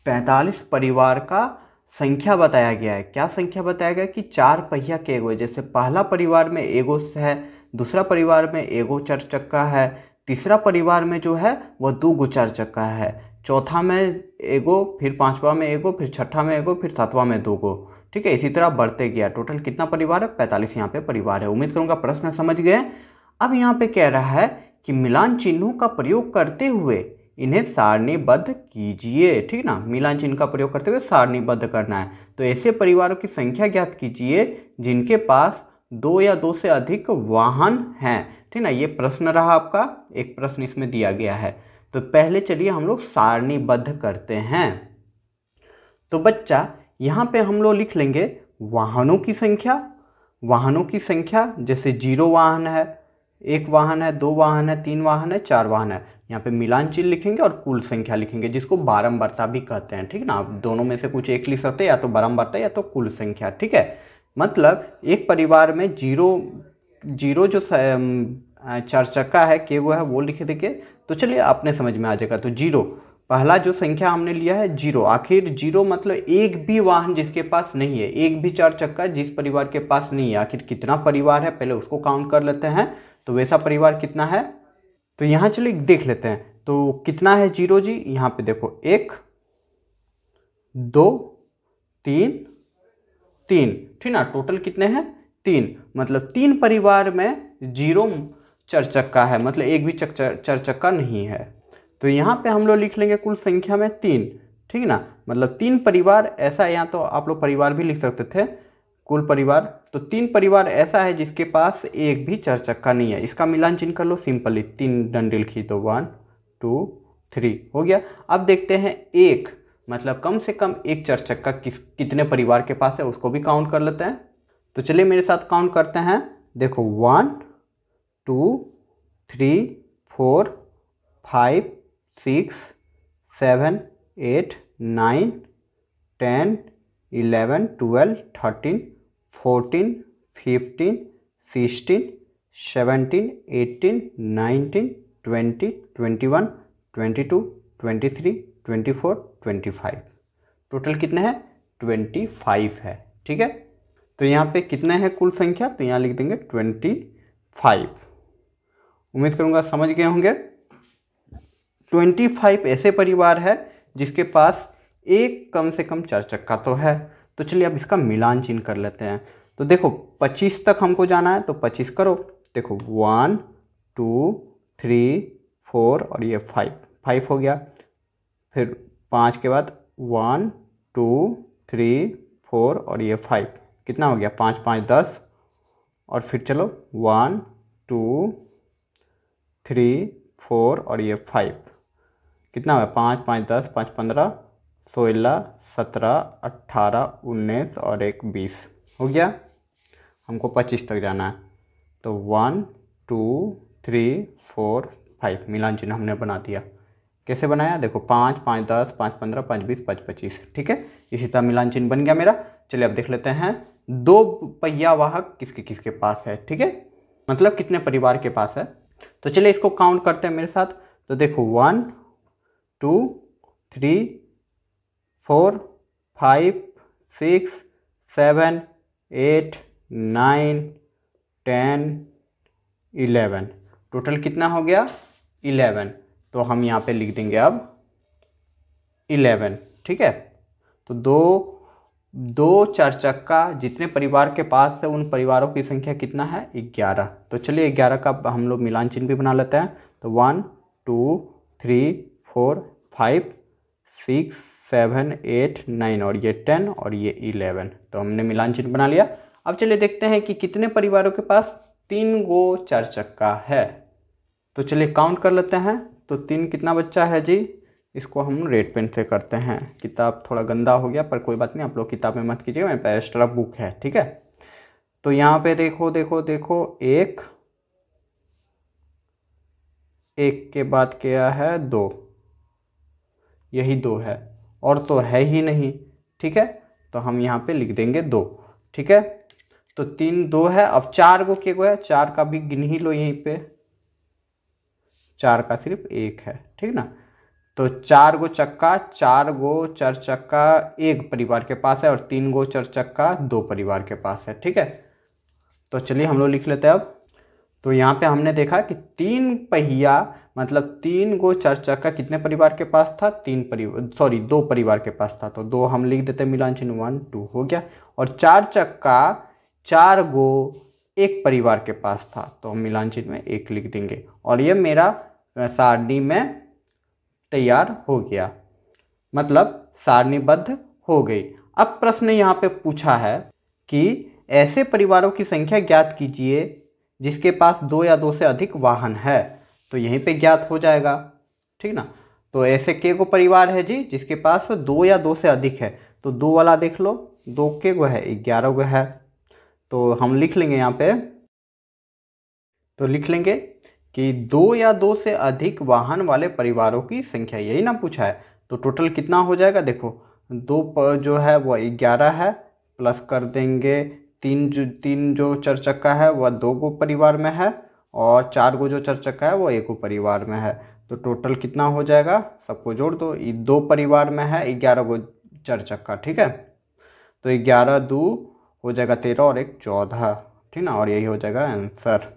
45 परिवार का संख्या बताया गया है। क्या संख्या बताया गया कि 4 पहिया के एगो, जैसे पहला परिवार में एगो है, दूसरा परिवार में एगो चार चक्का है, तीसरा परिवार में जो है वह 2 गो चार चक्का है, चौथा में एगो, फिर पांचवा में एगो, फिर छठा में एगो, फिर सातवां में 2 गो। ठीक है, इसी तरह बढ़ते गया। टोटल कितना परिवार है? 45 यहाँ पे परिवार है। उम्मीद करूँगा प्रश्न समझ गए। अब यहाँ पे कह रहा है कि मिलान चिन्हों का प्रयोग करते हुए इन्हें सारणीबद्ध कीजिए। ठीक ना, मिलान चिन्ह का प्रयोग करते हुए सारणीबद्ध करना है। तो ऐसे परिवारों की संख्या ज्ञात कीजिए जिनके पास 2 या 2 से अधिक वाहन हैं। ठीक ना, ये प्रश्न रहा आपका, एक प्रश्न इसमें दिया गया है। तो पहले चलिए हम लोग सारणीबद्ध करते हैं। तो बच्चा यहाँ पे हम लोग लिख लेंगे वाहनों की संख्या। वाहनों की संख्या जैसे 0 वाहन है, 1 वाहन है, 2 वाहन है, 3 वाहन है, 4 वाहन है। यहाँ पे मिलान चिन्ह लिखेंगे और कुल संख्या लिखेंगे, जिसको बारंबारता भी कहते हैं। ठीक ना, आप दोनों में से कुछ एक लिख सकते हैं, या तो बारंबारता या तो कुल संख्या। ठीक है, मतलब एक परिवार में जीरो जो चार चक्का है के वो है वो लिख देंगे। तो चलिए अपने समझ में आ जाएगा। तो 0 पहला जो संख्या हमने लिया है 0। आखिर 0 मतलब एक भी वाहन जिसके पास नहीं है, एक भी चार चक्का जिस परिवार के पास नहीं है। आखिर कितना परिवार है पहले उसको काउंट कर लेते हैं। तो वैसा परिवार कितना है, तो यहाँ चलिए देख लेते हैं। तो कितना है 0 जी, यहाँ पे देखो 1 2 3 3। ठीक ना, टोटल कितने हैं? 3। मतलब 3 परिवार में 0 चार चक्का है, मतलब एक भी चार चक्का नहीं है। तो यहाँ पे हम लोग लिख लेंगे कुल संख्या में 3। ठीक ना, मतलब 3 परिवार ऐसा है, यहाँ तो आप लोग परिवार भी लिख सकते थे, कुल परिवार। तो 3 परिवार ऐसा है जिसके पास एक भी चार चक्का नहीं है। इसका मिलान चिन्ह कर लो सिंपली, 3 डंडे लिखी तो 1 2 3 हो गया। अब देखते हैं एक, मतलब कम से कम एक चार चक्का कितने परिवार के पास है उसको भी काउंट कर लेते हैं। तो चलिए मेरे साथ काउंट करते हैं। देखो 1 2 3 4 5 6 7 8 9 10 11 12 13 14 15 16 17 18 19 20 21 22 23 24 25। टोटल कितने हैं? 25 है। ठीक है, तो यहाँ पे कितने हैं कुल संख्या, तो यहाँ लिख देंगे 25। उम्मीद करूँगा समझ गए होंगे। 25 ऐसे परिवार है जिसके पास एक कम से कम चार चक्का तो है। तो चलिए अब इसका मिलान चिन्ह कर लेते हैं। तो देखो 25 तक हमको जाना है, तो 25 करो। देखो 1 2 3 4 और ये 5 हो गया। फिर 5 के बाद 1 2 3 4 और ये 5, कितना हो गया? 5 5 10। और फिर चलो 1 2 3 4 और ये 5, कितना हुआ? 5 5 10 5 15 16 17 18 19 और 1 20 हो गया। हमको 25 तक जाना है। तो 1 2 3 4 5 मिलान चिन्ह हमने बना दिया। कैसे बनाया? देखो 5 5 10 5 15 5 20 5 25। ठीक है, इसी तरह मिलान चिन्ह बन गया मेरा। चलिए अब देख लेते हैं 2 पहिया वाहक किसके किसके पास है। ठीक है, मतलब कितने परिवार के पास है। तो चलिए इसको काउंट करते हैं मेरे साथ। तो देखो 1 2 3 4 5 6 7 8 9 10 11। टोटल कितना हो गया? 11। तो हम यहाँ पे लिख देंगे अब 11। ठीक है, तो दो चार चक्का जितने परिवार के पास है उन परिवारों की संख्या कितना है? 11। तो चलिए 11 का हम लोग मिलान चिन्ह भी बना लेते हैं। तो 1 2 3 4 5 6 7 8 9 और ये 10 और ये 11। तो हमने मिलान चिन्ह बना लिया। अब चलिए देखते हैं कि कितने परिवारों के पास 3 गो चार चक्का है। तो चलिए काउंट कर लेते हैं। तो 3 कितना बच्चा है जी? इसको हम रेड पेन से करते हैं। किताब थोड़ा गंदा हो गया पर कोई बात नहीं, आप लोग किताब में मत कीजिएगा, मेरे पास एक्स्ट्रा बुक है। ठीक है, तो यहाँ पे देखो देखो देखो 1 के बाद क्या है? 2, यही 2 है और तो है ही नहीं। ठीक है, तो हम यहाँ पे लिख देंगे 2। ठीक है, तो 3 2 है। अब 4 गो के गो है, 4 का भी गिन ही लो यहीं पे, 4 का सिर्फ 1 है। ठीक ना, तो 4 गो चक्का, 4 गो चार चक्का एक परिवार के पास है और 3 गो चार चक्का 2 परिवार के पास है। ठीक है, तो चलिए हम लोग लिख लेते हैं अब। तो यहाँ पे हमने देखा कि 3 पहिया मतलब 3 गो चार चक्का कितने परिवार के पास था, 2 परिवार के पास था। तो 2 हम लिख देते हैं मिलान चिन्ह, 1 2 हो गया। और 4 चक्का 4 गो एक परिवार के पास था, तो हम मिलान चिन्ह में 1 लिख देंगे। और ये मेरा सारणी में तैयार हो गया, मतलब सारणीबद्ध हो गई। अब प्रश्न यहाँ पे पूछा है कि ऐसे परिवारों की संख्या ज्ञात कीजिए जिसके पास 2 या 2 से अधिक वाहन है। तो यहीं पे ज्ञात हो जाएगा, ठीक ना। तो ऐसे के गो परिवार है जी जिसके पास 2 या 2 से अधिक है। तो 2 वाला देख लो, 2 के गो है, 11 गो है। तो हम लिख लेंगे यहाँ पे, तो लिख लेंगे कि 2 या 2 से अधिक वाहन वाले परिवारों की संख्या, यही ना पूछा है। तो टोटल कितना हो जाएगा, देखो 2 पर जो है वो 11 है, प्लस कर देंगे 3 जो चार चक्का है वह 2 गो परिवार में है, और 4 गो जो चार चक्का है वो 1 गो परिवार में है। तो टोटल कितना हो जाएगा, सबको जोड़ दो, 2 परिवार में है 11 गो चार चक्का, ठीक है। तो 11 2 हो जाएगा 13 और 1 14, ठीक ना। और यही हो जाएगा आंसर।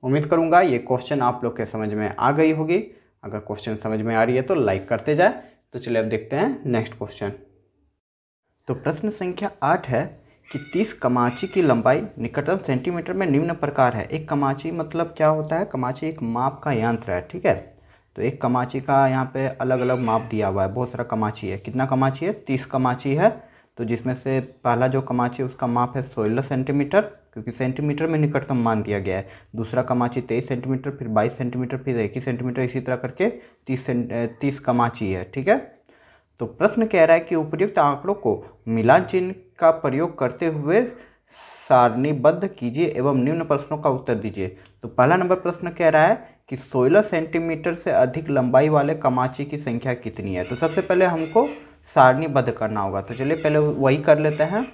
उम्मीद करूंगा ये क्वेश्चन आप लोग के समझ में आ गई होगी। अगर क्वेश्चन समझ में आ रही है तो लाइक करते जाए। तो चलिए अब देखते हैं नेक्स्ट क्वेश्चन। तो प्रश्न संख्या 8 है कि 30 कमाची की लंबाई निकटतम सेंटीमीटर में निम्न प्रकार है। एक कमाची मतलब क्या होता है, कमाची एक माप का यंत्र है, ठीक है। तो एक कमाची का यहाँ पे अलग अलग माप दिया हुआ है, बहुत सारा कमाची है। कितना कमाची है, 30 कमाची है। तो जिसमें से पहला जो कमाची है उसका माप है 16 सेंटीमीटर, क्योंकि सेंटीमीटर में निकटतम मान दिया गया है। दूसरा कमाची 23 सेंटीमीटर, फिर 22 सेंटीमीटर, फिर 21 सेंटीमीटर, इसी तरह करके 30 कमाची है, ठीक है। तो प्रश्न कह रहा है कि उपर्युक्त आंकड़ों को मिलान चिन्ह का प्रयोग करते हुए सारणीबद्ध कीजिए एवं निम्न प्रश्नों का उत्तर दीजिए। तो पहला नंबर प्रश्न कह रहा है कि 16 सेंटीमीटर से अधिक लंबाई वाले कमाची की संख्या कितनी है। तो सबसे पहले हमको सारणीबद्ध करना होगा, तो चलिए पहले वही कर लेते हैं।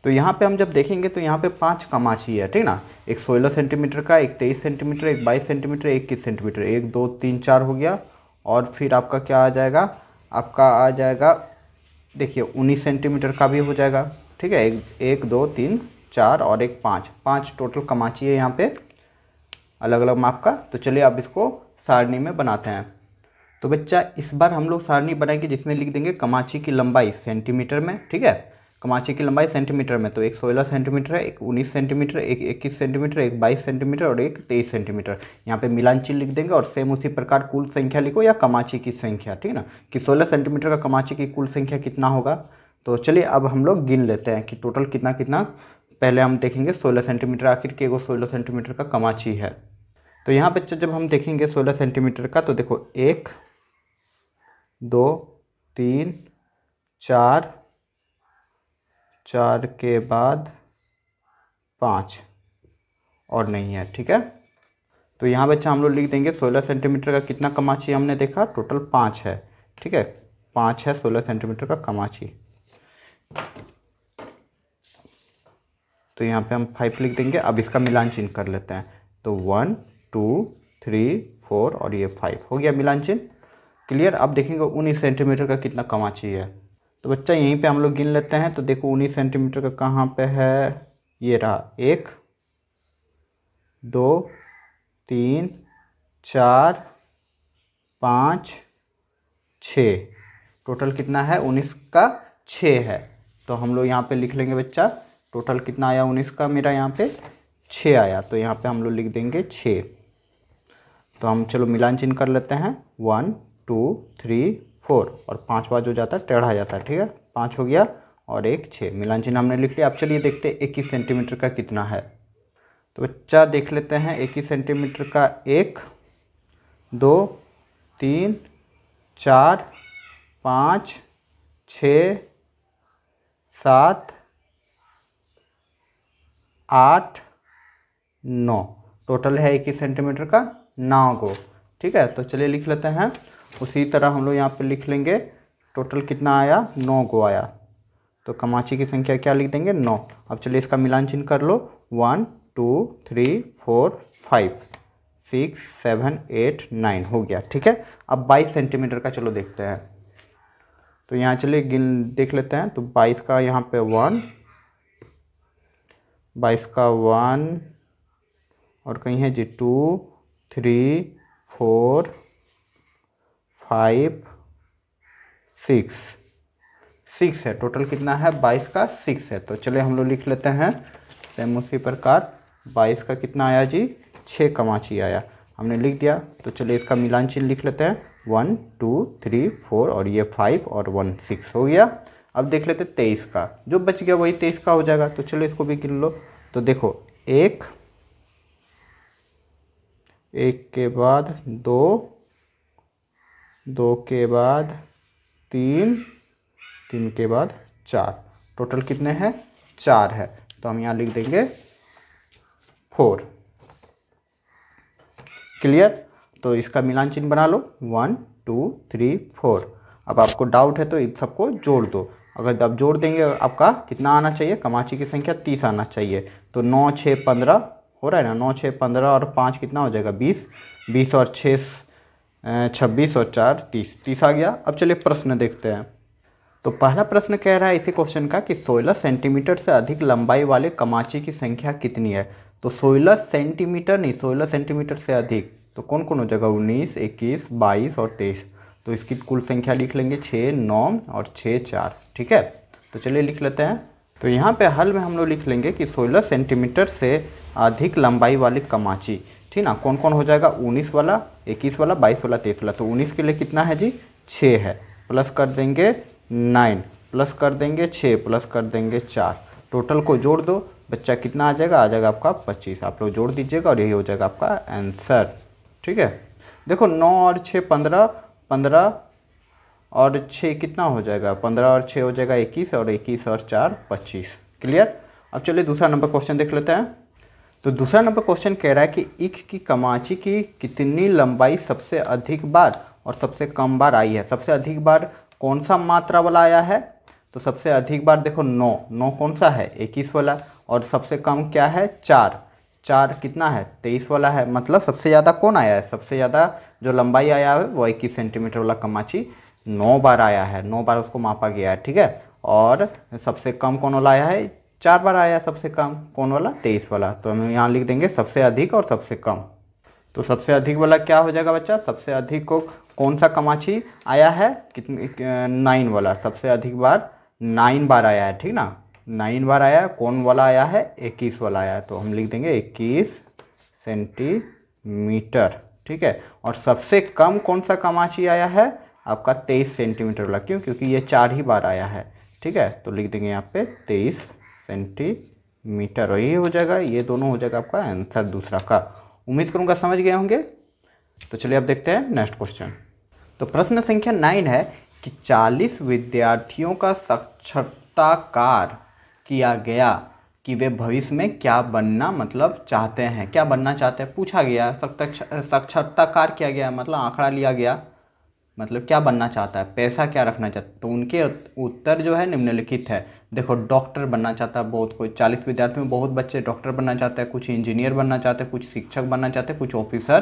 तो यहाँ पे हम जब देखेंगे तो यहाँ पे 5 कमाची है, ठीक ना। एक 16 सेंटीमीटर का, एक 23 सेंटीमीटर, एक 22 सेंटीमीटर, एक 21 सेंटीमीटर, 1 2 3 4 हो गया। और फिर आपका क्या आ जाएगा, आपका आ जाएगा देखिए 19 सेंटीमीटर का भी हो जाएगा, ठीक है। 1 2 3 4 और एक 5 टोटल कमाची है यहाँ पे अलग अलग माप का। तो चलिए अब इसको सारणी में बनाते हैं। तो बच्चा इस बार हम लोग सारणी बनाएंगे जिसमें लिख देंगे कमाची की लंबाई सेंटीमीटर में, ठीक है। कमाची की लंबाई सेंटीमीटर में, तो एक 16 सेंटीमीटर है, एक 19 सेंटीमीटर, एक 21 सेंटीमीटर, एक 22 सेंटीमीटर और एक 23 सेंटीमीटर। यहाँ पे मिलान चिन्ह लिख देंगे और सेम उसी प्रकार कुल संख्या लिखो या कमाची की संख्या, ठीक है ना, कि 16 सेंटीमीटर का कमाची की कुल संख्या कितना होगा। तो चलिए अब हम लोग गिन लेते हैं कि टोटल कितना कितना। पहले हम देखेंगे 16 सेंटीमीटर, आखिर के 16 सेंटीमीटर का कमाची है। तो यहाँ बच्चा जब हम देखेंगे 16 सेंटीमीटर का, तो देखो 1 2 3 4 4 के बाद 5 और नहीं है, ठीक है। तो यहाँ बच्चा हम लोग लिख देंगे 16 सेंटीमीटर का कितना कमाची हमने देखा, टोटल 5 है, ठीक है। 5 है 16 सेंटीमीटर का कमाची। तो यहाँ पे हम 5 लिख देंगे। अब इसका मिलान चिन्ह कर लेते हैं। तो 1 2 3 4 और ये 5 हो गया मिलान चिन्ह, क्लियर। अब देखेंगे 19 सेंटीमीटर का कितना कमाची है। तो बच्चा यहीं पे हम लोग गिन लेते हैं। तो देखो 19 सेंटीमीटर का कहाँ पे है, ये रहा 1 2 3 4 5 6, टोटल कितना है 19 का 6 है। तो हम लोग यहाँ पे लिख लेंगे बच्चा टोटल कितना आया 19 का, मेरा यहाँ पे 6 आया। तो यहाँ पे हम लोग लिख देंगे 6। तो हम चलो मिलान चिन्ह कर लेते हैं, 1 2 3 4 और 5वां जो जाता है टेढ़ा जाता है, ठीक है। 5 हो गया और 1 6, मिलान चिन्ह हमने लिख लिया। अब चलिए देखते हैं 21 सेंटीमीटर का कितना है। तो बच्चा देख लेते हैं 21 सेंटीमीटर का 1 2 3 4 5 6 7 8 9, टोटल है 21 सेंटीमीटर का 9 गो, ठीक है। तो चलिए लिख लेते हैं। उसी तरह हम लोग यहाँ पे लिख लेंगे टोटल कितना आया, 9 गो आया। तो कमाची की संख्या क्या लिख देंगे, 9। अब चलिए इसका मिलान चिन्ह कर लो, 1 2 3 4 5 6 7 8 9 हो गया, ठीक है। अब 22 सेंटीमीटर का चलो देखते हैं। तो यहाँ चलिए देख लेते हैं। तो 22 का यहाँ पे 1, 22 का 1 और कहीं है जी 2 3 4 5 6 6 है। टोटल कितना है 22 का 6 है। तो चलिए हम लोग लिख लेते हैं सेम उसी प्रकार 22 का कितना आया जी 6 कमाची आया, हमने लिख दिया। तो चलिए इसका मिलान चिन्ह लिख लेते हैं 1 2 3 4 और ये 5 और 1 6 हो गया। अब देख लेते 23 का, जो बच गया वही 23 का हो जाएगा। तो चलिए इसको भी गिन लो। तो देखो एक के बाद 2, 2 के बाद 3, 3 के बाद 4, टोटल कितने हैं 4 है। तो हम यहाँ लिख देंगे 4। क्लियर। तो इसका मिलान चिन्ह बना लो 1 2 3 4। अब आपको डाउट है तो इन सबको जोड़ दो। अगर आप जोड़ देंगे आपका कितना आना चाहिए, कमाची की संख्या 30 आना चाहिए। तो 9 6 15 हो रहा है ना, 9 6 15 और 5 कितना हो जाएगा 20, 20 और 6 26 और 4 30, 30 आ गया। अब चलिए प्रश्न देखते हैं। तो पहला प्रश्न कह रहा है इसी क्वेश्चन का कि 16 सेंटीमीटर से अधिक लंबाई वाले कमाची की संख्या कितनी है। तो 16 सेंटीमीटर नहीं, 16 सेंटीमीटर से अधिक तो कौन कौन हो जाएगा 19 21 22 और 23। तो इसकी कुल संख्या लिख लेंगे 6 9 और 6 4। ठीक है, तो चलिए लिख लेते हैं। तो यहाँ पे हल में हम लोग लिख लेंगे कि 16 सेंटीमीटर से अधिक लंबाई वाली कमाची, ठीक ना, कौन कौन हो जाएगा 19 वाला 21 वाला 22 वाला 23 वाला। तो 19 के लिए कितना है जी 6 है, प्लस कर देंगे 9, प्लस कर देंगे 6, प्लस कर देंगे 4, टोटल को जोड़ दो, बच्चा कितना आ जाएगा आपका 25। आप लोग जोड़ दीजिएगा और यही हो जाएगा आपका आंसर। ठीक है, देखो 9 और 6 15, 15 और 6 कितना हो जाएगा 15 और 6 हो जाएगा 21 और 21 और 4 25। क्लियर। अब चलिए दूसरा नंबर क्वेश्चन देख लेते हैं। तो दूसरा नंबर क्वेश्चन कह रहा है कि ईख की कमाची की कितनी लंबाई सबसे अधिक बार और सबसे कम बार आई है। सबसे अधिक बार कौन सा मात्रा वाला आया है, तो सबसे अधिक बार देखो 9, 9 कौन सा है 21 वाला, और सबसे कम क्या है 4, 4 कितना है 23 वाला है। मतलब सबसे ज़्यादा कौन आया है, सबसे ज़्यादा जो लंबाई आया है वो 21 सेंटीमीटर वाला कमाची 9 बार आया है, 9 बार उसको मापा गया है। ठीक है, और सबसे कम कौन वाला आया है 4 बार आया है, सबसे कम कौन वाला 23 वाला। तो हम यहाँ लिख देंगे सबसे अधिक और सबसे कम। तो सबसे अधिक वाला क्या हो जाएगा बच्चा, सबसे अधिक को कौन सा कमाची आया है कितनी 9 वाला, सबसे अधिक बार 9 बार आया है। ठीक ना, 9 बार आया है। कौन वाला आया है 21 वाला आया है। तो हम लिख देंगे 21 सेंटीमीटर। ठीक है, और सबसे कम कौन सा कमाची आया है आपका 23 सेंटीमीटर वाला, क्यों, क्योंकि ये 4 ही बार आया है। ठीक है, तो लिख देंगे यहाँ पे 23 सेंटीमीटर और ये हो जाएगा, ये दोनों हो जाएगा आपका आंसर दूसरा का। उम्मीद करूँगा समझ गए होंगे। तो चलिए अब देखते हैं नेक्स्ट क्वेश्चन। तो प्रश्न संख्या 9 है कि 40 विद्यार्थियों का साक्षात्कार किया गया कि वे भविष्य में क्या बनना मतलब चाहते हैं, क्या बनना चाहते हैं पूछा गया। साक्षात्कार किया गया मतलब आंकड़ा लिया गया, मतलब क्या बनना चाहता है, पैसा क्या रखना चाहता है। तो उनके उत्तर जो है निम्नलिखित है। देखो डॉक्टर बनना चाहता है बहुत कोई, 40 विद्यार्थियों में बहुत बच्चे डॉक्टर बनना चाहते हैं, कुछ इंजीनियर बनना चाहते हैं, कुछ शिक्षक बनना चाहते हैं, कुछ ऑफिसर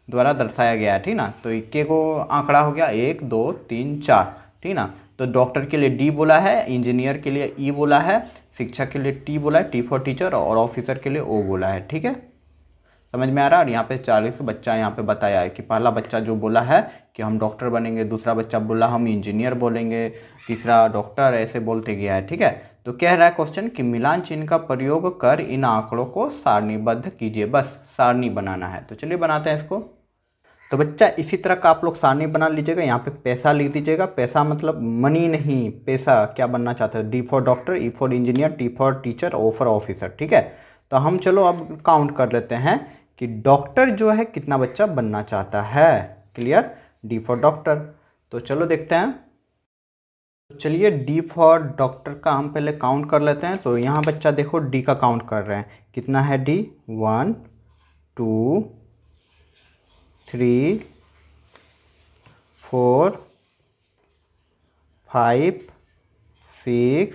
द्वारा दर्शाया गया है। ठीक ना, तो इक्के को आंकड़ा हो गया 1 2 3 4। ठीक ना, तो डॉक्टर के लिए डी बोला है, इंजीनियर के लिए ई बोला है, शिक्षक के लिए टी बोला है, टी फॉर टीचर, और ऑफिसर के लिए ओ बोला है। ठीक है, समझ में आ रहा है। और यहाँ पे 40 बच्चा यहाँ पे बताया है कि पहला बच्चा जो बोला है कि हम डॉक्टर बनेंगे, दूसरा बच्चा बोला हम इंजीनियर बोलेंगे, तीसरा डॉक्टर, ऐसे बोलते गया है। ठीक है, तो कह रहा है क्वेश्चन कि मिलान चिन्ह का प्रयोग कर इन आंकड़ों को सारणीबद्ध कीजिए। बस सारणी बनाना है। तो चलिए बनाते हैं इसको। तो बच्चा इसी तरह का आप लोग सारणी बना लीजिएगा। यहाँ पे पैसा लिख दीजिएगा। पैसा मतलब मनी नहीं, पैसा क्या बनना चाहते हैं। D for doctor, E for engineer, T for teacher, O for officer. ठीक है, तो हम चलो अब काउंट कर लेते हैं कि डॉक्टर जो है कितना बच्चा बनना चाहता है। Clear, D for doctor. तो चलो देखते हैं। तो चलिए डी फॉर डॉक्टर का हम पहले काउंट कर लेते हैं। तो यहाँ बच्चा देखो डी का काउंट कर रहे हैं, कितना है डी 1 2 3 4 5 6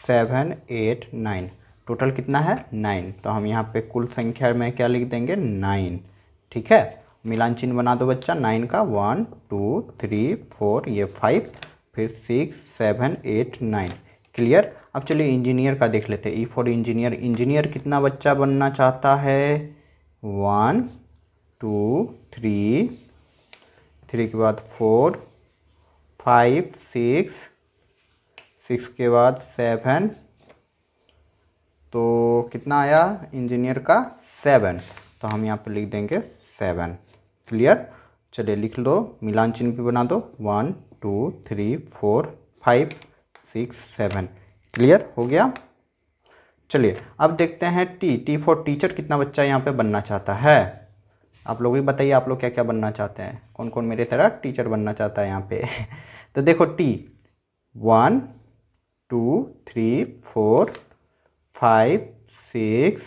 7 8 9, टोटल कितना है 9। तो हम यहाँ पे कुल संख्या में क्या लिख देंगे 9। ठीक है, मिलान चिन्ह बना दो बच्चा 9 का, 1 2 3 4 ये 5, फिर 6 7 8 9, क्लियर। अब चलिए इंजीनियर का देख लेते हैं। ई फॉर इंजीनियर। इंजीनियर कितना बच्चा बनना चाहता है? 1 2 3, 3 के बाद 4 5 6, 6 के बाद 7, तो कितना आया इंजीनियर का? 7। तो हम यहाँ पे लिख देंगे 7। क्लियर। चलिए लिख लो, मिलान चिन्ह भी बना दो। 1 2 3 4 5 6 7। क्लियर हो गया। चलिए अब देखते हैं टी फॉर टीचर। कितना बच्चा यहाँ पे बनना चाहता है? आप लोग भी बताइए, आप लोग क्या क्या बनना चाहते हैं? कौन कौन मेरे तरह टीचर बनना चाहता है यहाँ पे? तो देखो टी 1 2 3 4 5 6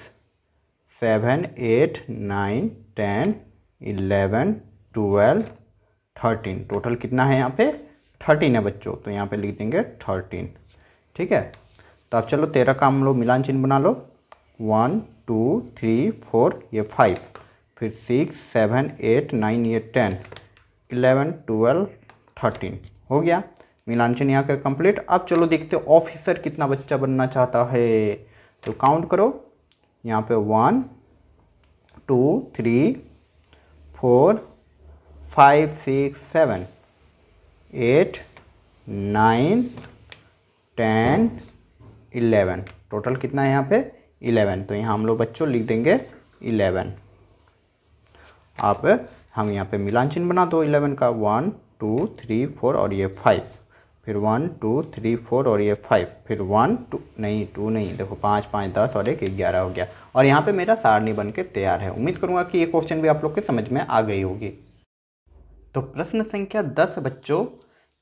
7 8 9 10 11 12 13। टोटल कितना है यहाँ पे? 13 है बच्चों। तो यहाँ पे लिख देंगे 13। ठीक है। तो अब चलो 13 का हम लोग मिलान चिन्ह बना लो। 1 2 3 4, ये 5, फिर 6 7 8 9, ये 10 11 12 13। हो गया मिलान चिन्ह यहाँ का कंप्लीट। अब चलो देखते हो ऑफिसर कितना बच्चा बनना चाहता है। तो काउंट करो यहाँ पे 1 2 3 4 5 6 7 8 9 10 11। टोटल कितना है यहाँ पे? 11। तो यहाँ हम लोग बच्चों लिख देंगे 11। आप हम यहाँ पे मिलान चिन्ह बना दो 11 का। 1 2 3 4 और ये 5, फिर 1 2 3 4 और ये 5, फिर 1 2 नहीं 2 नहीं, देखो 5 5 10 और 1 11 हो गया। और यहाँ पे मेरा सारणी बन के तैयार है। उम्मीद करूँगा कि ये क्वेश्चन भी आप लोग के समझ में आ गई होगी। तो प्रश्न संख्या 10 बच्चों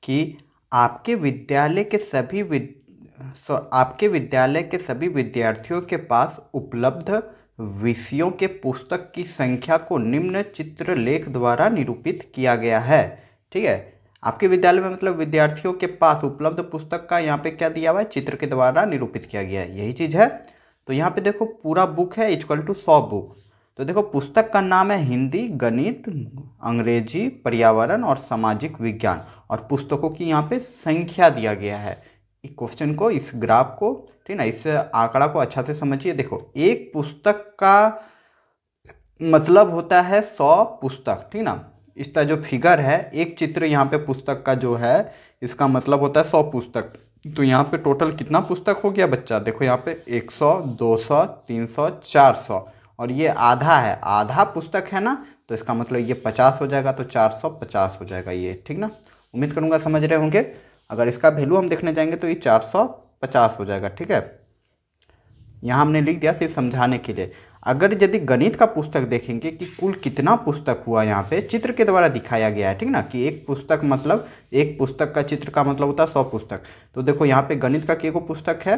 कि आपके विद्यालय के सभी विद्यार्थियों के पास उपलब्ध विषयों के पुस्तक की संख्या को निम्न चित्रलेख द्वारा निरूपित किया गया है। ठीक है। आपके विद्यालय में मतलब विद्यार्थियों के पास उपलब्ध पुस्तक का यहाँ पे क्या दिया हुआ है? चित्र के द्वारा निरूपित किया गया है, यही चीज़ है। तो यहाँ पे देखो पूरा बुक है इक्वल टू 100 बुक। तो देखो पुस्तक का नाम है हिंदी, गणित, अंग्रेजी, पर्यावरण और सामाजिक विज्ञान, और पुस्तकों की यहाँ पे संख्या दिया गया है। इस क्वेश्चन को, इस ग्राफ को, ठीक ना, इस आंकड़ा को अच्छा से समझिए। देखो एक पुस्तक का मतलब होता है 100 पुस्तक, ठीक ना। इसका जो फिगर है, एक चित्र यहाँ पे पुस्तक का जो है, इसका मतलब होता है 100 पुस्तक। तो यहाँ पे टोटल कितना पुस्तक हो गया बच्चा? देखो यहाँ पे 100 200 300 400, और ये आधा है, आधा पुस्तक है ना, तो इसका मतलब ये 50 हो जाएगा। तो 450 हो जाएगा ये, ठीक ना। उम्मीद करूँगा समझ रहे होंगे। अगर इसका वैल्यू हम देखने जाएंगे तो ये 450 हो जाएगा। ठीक है। यहाँ हमने लिख दिया सिर्फ समझाने के लिए। अगर यदि गणित का पुस्तक देखेंगे कि कुल कितना पुस्तक हुआ, यहाँ पे चित्र के द्वारा दिखाया गया है, ठीक ना, कि एक पुस्तक मतलब एक पुस्तक का चित्र का मतलब होता है 100 पुस्तक। तो देखो यहाँ पे गणित का को पुस्तक है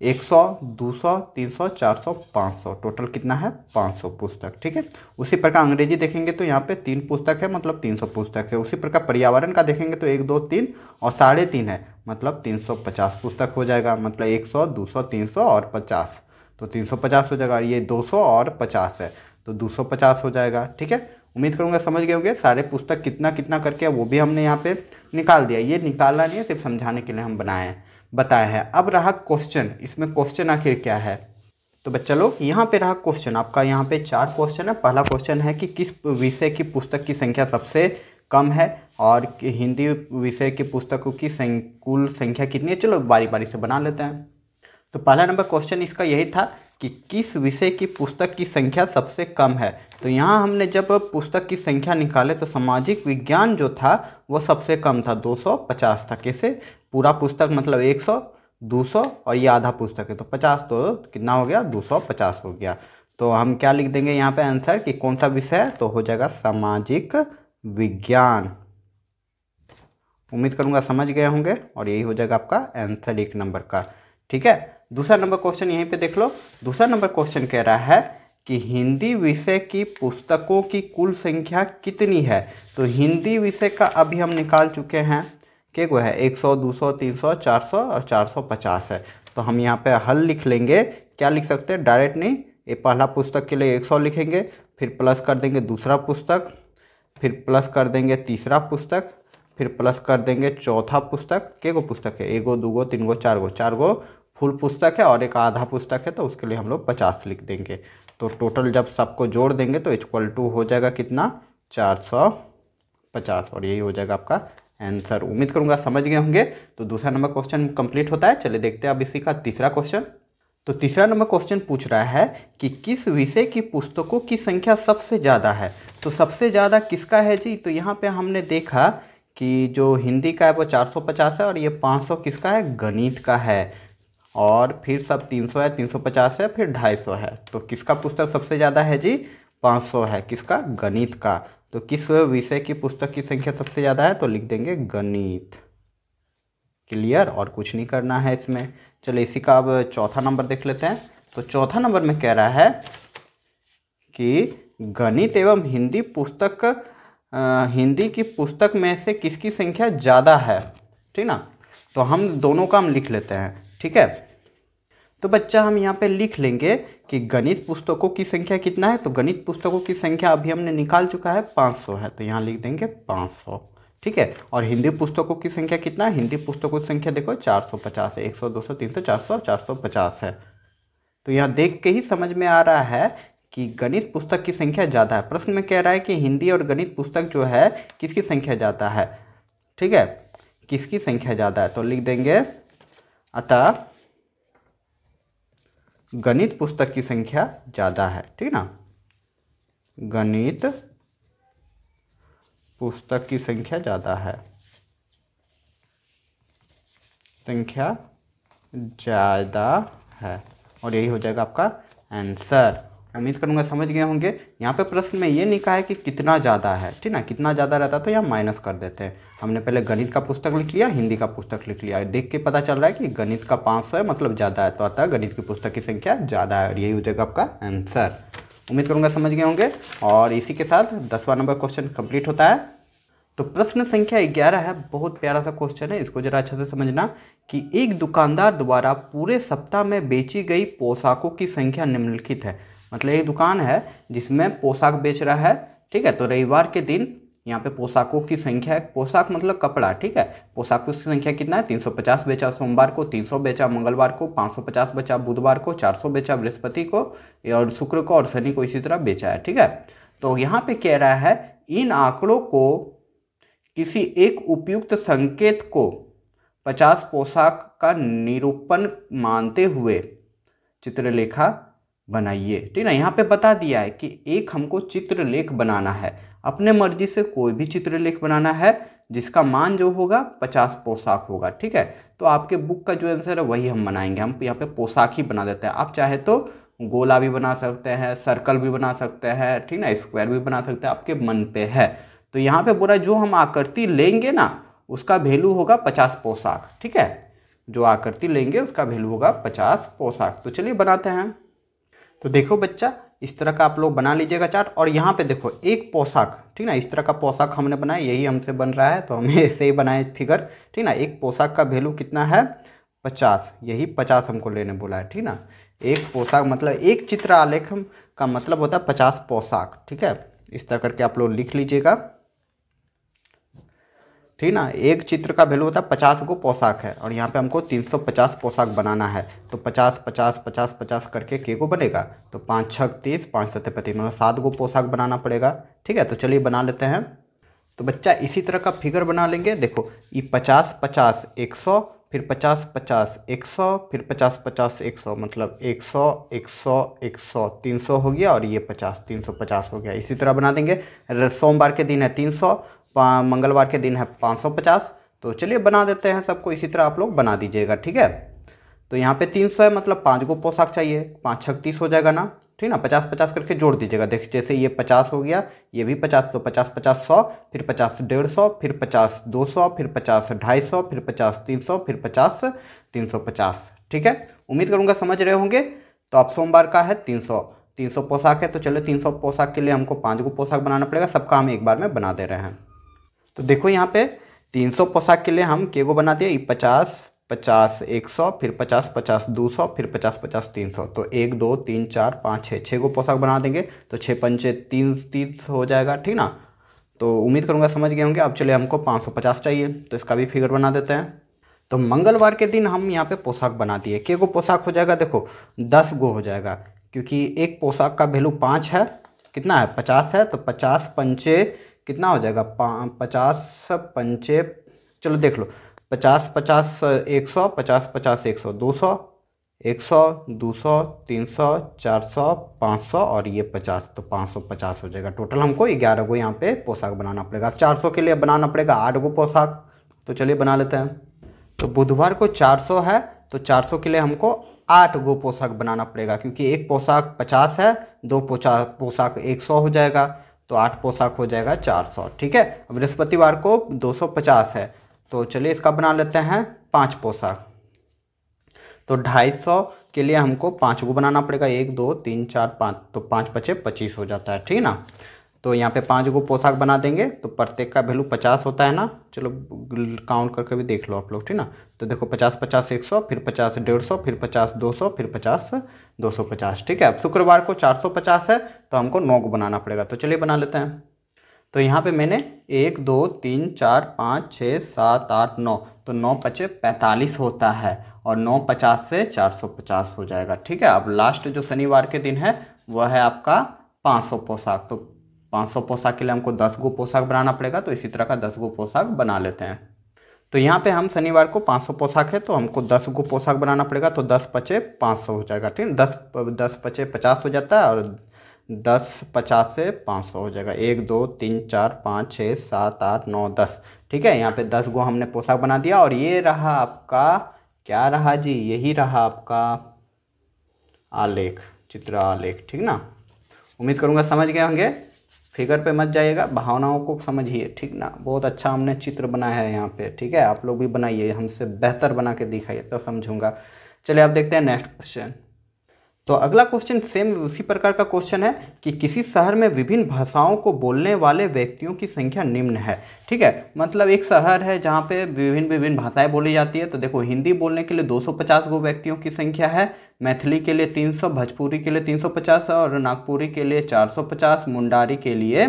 100 200 300 400 500, टोटल कितना है? 500 पुस्तक। ठीक है। उसी प्रकार अंग्रेजी देखेंगे तो यहाँ पे 3 पुस्तक है, मतलब 300 पुस्तक है। उसी प्रकार पर्यावरण का देखेंगे तो 1 2 3 और 3.5 है, मतलब 350 पुस्तक हो जाएगा। मतलब 100 200 300 और 50, तो 350 हो जाएगा। ये 200 और 50 है, तो 250 हो जाएगा। ठीक है। उम्मीद करूँगा समझ गए होंगे। सारे पुस्तक कितना कितना करके वो भी हमने यहाँ पे निकाल दिया। ये निकालना नहीं है, सिर्फ समझाने के लिए हम बताया है। अब रहा क्वेश्चन, इसमें क्वेश्चन आखिर क्या है? तो बच्चा लोग यहाँ पे रहा क्वेश्चन आपका। यहाँ पे 4 क्वेश्चन है। पहला क्वेश्चन है कि किस विषय की पुस्तक की संख्या सबसे कम है, और हिंदी विषय की पुस्तकों की कुल संख्या कितनी है। चलो बारी बारी से बना लेते हैं। तो पहला नंबर क्वेश्चन इसका यही था कि किस विषय की पुस्तक की संख्या सबसे कम है। तो यहाँ हमने जब पुस्तक की संख्या निकाले तो सामाजिक विज्ञान जो था वो सबसे कम था, 250 था। कैसे? पूरा पुस्तक मतलब 100 200 और ये आधा पुस्तक है तो 50, तो कितना हो गया? 250 हो गया। तो हम क्या लिख देंगे यहाँ पे आंसर कि कौन सा विषय है? तो हो जाएगा सामाजिक विज्ञान। उम्मीद करूँगा समझ गए होंगे, और यही हो जाएगा आपका आंसर 1 नंबर का। ठीक है। दूसरा नंबर क्वेश्चन यहीं पे देख लो। दूसरा नंबर क्वेश्चन कह रहा है कि हिंदी विषय की पुस्तकों की कुल संख्या कितनी है। तो हिंदी विषय का अभी हम निकाल चुके हैं, क्या को है? 100 200 300 400 और 450 है। तो हम यहाँ पे हल लिख लेंगे। क्या लिख सकते हैं? डायरेक्ट नहीं, ये पहला पुस्तक के लिए 100 लिखेंगे, फिर प्लस कर देंगे दूसरा पुस्तक, फिर प्लस कर देंगे तीसरा पुस्तक, फिर प्लस कर देंगे चौथा पुस्तक। के गो पुस्तक है? एगो, दूगो, तीन गो, चार गो फुल पुस्तक है और एक आधा पुस्तक है, तो उसके लिए हम लोग 50 लिख देंगे। तो टोटल जब सबको जोड़ देंगे तो इक्वल टू हो जाएगा कितना? 450, और यही हो जाएगा आपका आंसर। उम्मीद करूंगा समझ गए होंगे। तो दूसरा नंबर क्वेश्चन कंप्लीट होता है। चलिए देखते हैं अब इसी का तीसरा क्वेश्चन। तो तीसरा नंबर क्वेश्चन पूछ रहा है कि किस विषय की पुस्तकों की संख्या सबसे ज़्यादा है। तो सबसे ज़्यादा किसका है जी? तो यहाँ पे हमने देखा कि जो हिंदी का है वो 450 है, और ये 500 किसका है? गणित का है। और फिर सब 300 है, 350 है, फिर 250 है। तो किसका पुस्तक सबसे ज़्यादा है जी? 500 है। किसका? गणित का। तो किस विषय की पुस्तक की संख्या सबसे ज़्यादा है? तो लिख देंगे गणित। क्लियर? और कुछ नहीं करना है इसमें। चलिए इसी का अब चौथा नंबर देख लेते हैं। तो चौथा नंबर में कह रहा है कि गणित एवं हिंदी पुस्तक हिंदी की पुस्तक में से किसकी संख्या ज़्यादा है। ठीक ना? तो हम दोनों का हम लिख लेते हैं। ठीक है, तो बच्चा हम यहाँ पे लिख लेंगे कि गणित पुस्तकों की संख्या कितना है। तो गणित पुस्तकों की संख्या अभी हमने निकाल चुका है, 500 है। तो यहाँ लिख देंगे 500। ठीक है, और हिंदी पुस्तकों की संख्या कितना है? हिंदी पुस्तकों की संख्या देखो 450 है। 100, 200, 300, 400, 450 है। तो यहाँ देख के ही समझ में आ रहा है कि गणित पुस्तक की संख्या ज़्यादा है। प्रश्न में कह रहा है कि हिंदी और गणित पुस्तक जो है किसकी संख्या ज़्यादा है। ठीक है, किसकी संख्या ज़्यादा है? तो लिख देंगे अतः गणित पुस्तक की संख्या ज़्यादा है। ठीक ना? गणित पुस्तक की संख्या ज़्यादा है, संख्या ज़्यादा है, और यही हो जाएगा आपका आंसर। उम्मीद करूंगा समझ गए होंगे। यहाँ पे प्रश्न में ये नहीं कहा है कि कितना ज़्यादा है। ठीक ना? कितना ज़्यादा रहता तो यहाँ माइनस कर देते हैं। हमने पहले गणित का पुस्तक लिख लिया, हिंदी का पुस्तक लिख लिया। देख के पता चल रहा है कि गणित का 500 है, मतलब ज़्यादा है। तो अतः गणित की पुस्तक की संख्या ज़्यादा है, और यही हो जाएगा आपका आंसर। उम्मीद करूँगा समझ गए होंगे। और इसी के साथ 10वां नंबर क्वेश्चन कंप्लीट होता है। तो प्रश्न संख्या 11 है। बहुत प्यारा सा क्वेश्चन है, इसको जरा अच्छे से समझना कि एक दुकानदार द्वारा पूरे सप्ताह में बेची गई पोशाकों की संख्या निम्नलिखित है। मतलब एक दुकान है जिसमें पोशाक बेच रहा है। ठीक है, तो रविवार के दिन यहाँ पे पोशाकों की संख्या है। पोशाक मतलब कपड़ा। ठीक है, पोशाकों की संख्या कितना है? 350 बेचा सोमवार को, 300 बेचा मंगलवार को, 550 बेचा बुधवार को, 400 बेचा बृहस्पति को, और शुक्र को और शनि को इसी तरह बेचा है। ठीक है, तो यहाँ पे कह रहा है इन आंकड़ों को किसी एक उपयुक्त संकेत को 50 पोशाक का निरूपण मानते हुए चित्रलेखा बनाइए। ठीक है, यहाँ पे बता दिया है कि एक हमको चित्रलेख बनाना है। अपने मर्जी से कोई भी चित्रलेख बनाना है जिसका मान जो होगा 50 पोशाक होगा। ठीक है, तो आपके बुक का जो आंसर है वही हम बनाएंगे। हम यहाँ पे पोशाक ही बना देते हैं। आप चाहे तो गोला भी बना सकते हैं, सर्कल भी बना सकते हैं, ठीक ना, स्क्वायर भी बना सकते हैं, आपके मन पे है। तो यहाँ पे बोला जो हम आकृति लेंगे ना उसका वैल्यू होगा 50 पोशाक। ठीक है, जो आकृति लेंगे उसका वैल्यू होगा 50 पोशाक। तो चलिए बनाते हैं। तो देखो बच्चा, इस तरह का आप लोग बना लीजिएगा चार्ट। और यहाँ पे देखो एक पोशाक, ठीक ना, इस तरह का पोशाक हमने बनाया, यही हमसे बन रहा है तो हमें ऐसे ही बनाए फिगर। ठीक ना, एक पोशाक का वैल्यू कितना है? 50। यही 50 हमको लेने बोला है। ठीक ना, एक पोशाक मतलब एक चित्र आलेख का मतलब होता है 50 पोशाक। ठीक है, इस तरह करके आप लोग लिख लीजिएगा। ठीक ना, एक चित्र का वैल्यू होता है 50 गो पोशाक है, और यहाँ पे हमको 350 पोशाक बनाना है। तो 50 50 50 50 करके के गो बनेगा। तो 5 6 30, 5 7 35, मतलब 7 गो पोशाक बनाना पड़ेगा। ठीक है, तो चलिए बना लेते हैं। तो बच्चा इसी तरह का फिगर बना लेंगे। देखो ये 50 50 100, फिर 50 50 100, फिर 50 50 100, मतलब 100 100 100 300 हो गया, और ये 50 350 हो गया। इसी तरह बना देंगे। सोमवार के दिन है 300, मंगलवार के दिन है 550। तो चलिए बना देते हैं सबको। इसी तरह आप लोग बना दीजिएगा। ठीक है, तो यहाँ पे 300 है, मतलब 5 गो पोशाक चाहिए। 5 6 30 हो जाएगा ना। ठीक ना, 50 50 करके जोड़ दीजिएगा। देखिए जैसे ये 50 हो गया, ये भी 50, तो 50 50 100, फिर 50 150, फिर 50 200, फिर 50 250, फिर 50 300, फिर 50 350। ठीक है, उम्मीद करूँगा समझ रहे होंगे। तो अब सोमवार का है 300 पोशाक है। तो चलो 300 पोशाक के लिए हमको 5 गो पोशाक बनाना पड़ेगा। सबका हम एक बार में बना दे रहे हैं। तो देखो यहाँ पे 300 पोशाक के लिए हम के गो बना दिए, 50 50 100, फिर 50 50 200, फिर 50 50 300। तो 1 2 3 4 5 6 गो पोशाक बना देंगे। तो 6 पंचे 30 हो जाएगा। ठीक ना, तो उम्मीद करूँगा समझ गए होंगे। अब चलिए हमको 550 चाहिए, तो इसका भी फिगर बना देते हैं। तो मंगलवार के दिन हम यहाँ पे पोशाक बना दिए। के गो पोशाक हो जाएगा, देखो 10 गो हो जाएगा, क्योंकि एक पोशाक का वैल्यू 5 है, कितना है 50 है, तो 50 पंचे कितना हो जाएगा 50 पंचे, चलो देख लो 50 50 100, 50 50 100 200, 100 200 300 400 500 और ये 50, तो 550 हो जाएगा। टोटल हमको 11 गो यहाँ पे पोशाक बनाना पड़ेगा। 400 के लिए बनाना पड़ेगा 8 गो पोशाक, तो चलिए बना लेते हैं। तो बुधवार को 400 है, तो 400 के लिए हमको 8 गो पोशाक बनाना पड़ेगा, क्योंकि एक पोशाक 50 है, दो पोशाक 100 हो जाएगा, तो 8 पोशाक हो जाएगा 400। ठीक है। अब बृहस्पतिवार को 250 है, तो चलिए इसका बना लेते हैं 5 पोशाक। तो 250 के लिए हमको 5 गो बनाना पड़ेगा, 1 2 3 4 5, तो 5 पचे 25 हो जाता है। ठीक ना। तो यहाँ पे 5 गो पोशाक बना देंगे, तो प्रत्येक का वैल्यू 50 होता है ना। चलो काउंट करके भी देख लो आप लोग, ठीक ना। तो देखो 50 50 100, फिर 50 150, फिर 50 200, फिर 50 250। ठीक है। अब शुक्रवार को 450 है, तो हमको 9 गो बनाना पड़ेगा, तो चलिए बना लेते हैं। तो यहाँ पे मैंने 1 2 3 4 5 6 7 8 9, तो 9 पचे 45 होता है, और 9 50 से 450 हो जाएगा। ठीक है। अब लास्ट जो शनिवार के दिन है वह है आपका 500 पोशाक। तो 500 पोशाक के लिए हमको 10 गो पोशाक बनाना पड़ेगा, तो इसी तरह का 10 गो पोशाक बना लेते हैं। तो यहाँ पे हम शनिवार को 500 पोशाक है, तो हमको 10 गो पोशाक बनाना पड़ेगा, तो 10 पचे 500 हो जाएगा। ठीक है। 10 पचे 50 हो जाता है, और 10 50 से 500 हो जाएगा। 1 2 3 4 5 6 7 8 9 10। ठीक है। यहाँ पे 10 गो हमने पोशाक बना दिया, और ये रहा आपका, क्या रहा जी, यही रहा आपका आलेख, चित्र आलेख। ठीक ना। उम्मीद करूँगा समझ गए होंगे। फिगर पे मत जाइएगा, भावनाओं को समझिए। ठीक ना। बहुत अच्छा हमने चित्र बनाया है यहाँ पे। ठीक है। आप लोग भी बनाइए, हमसे बेहतर बना के दिखाइए, तो समझूंगा। चलिए अब देखते हैं नेक्स्ट क्वेश्चन। तो अगला क्वेश्चन सेम उसी प्रकार का क्वेश्चन है कि किसी शहर में विभिन्न भाषाओं को बोलने वाले व्यक्तियों की संख्या निम्न है। ठीक है। मतलब एक शहर है जहाँ पे विभिन्न विभिन्न भाषाएं बोली जाती है। तो देखो हिंदी बोलने के लिए 250 गो व्यक्तियों की संख्या है, मैथिली के लिए 300, भोजपुरी के लिए 350 और नागपुरी के लिए 450, मुंडारी के लिए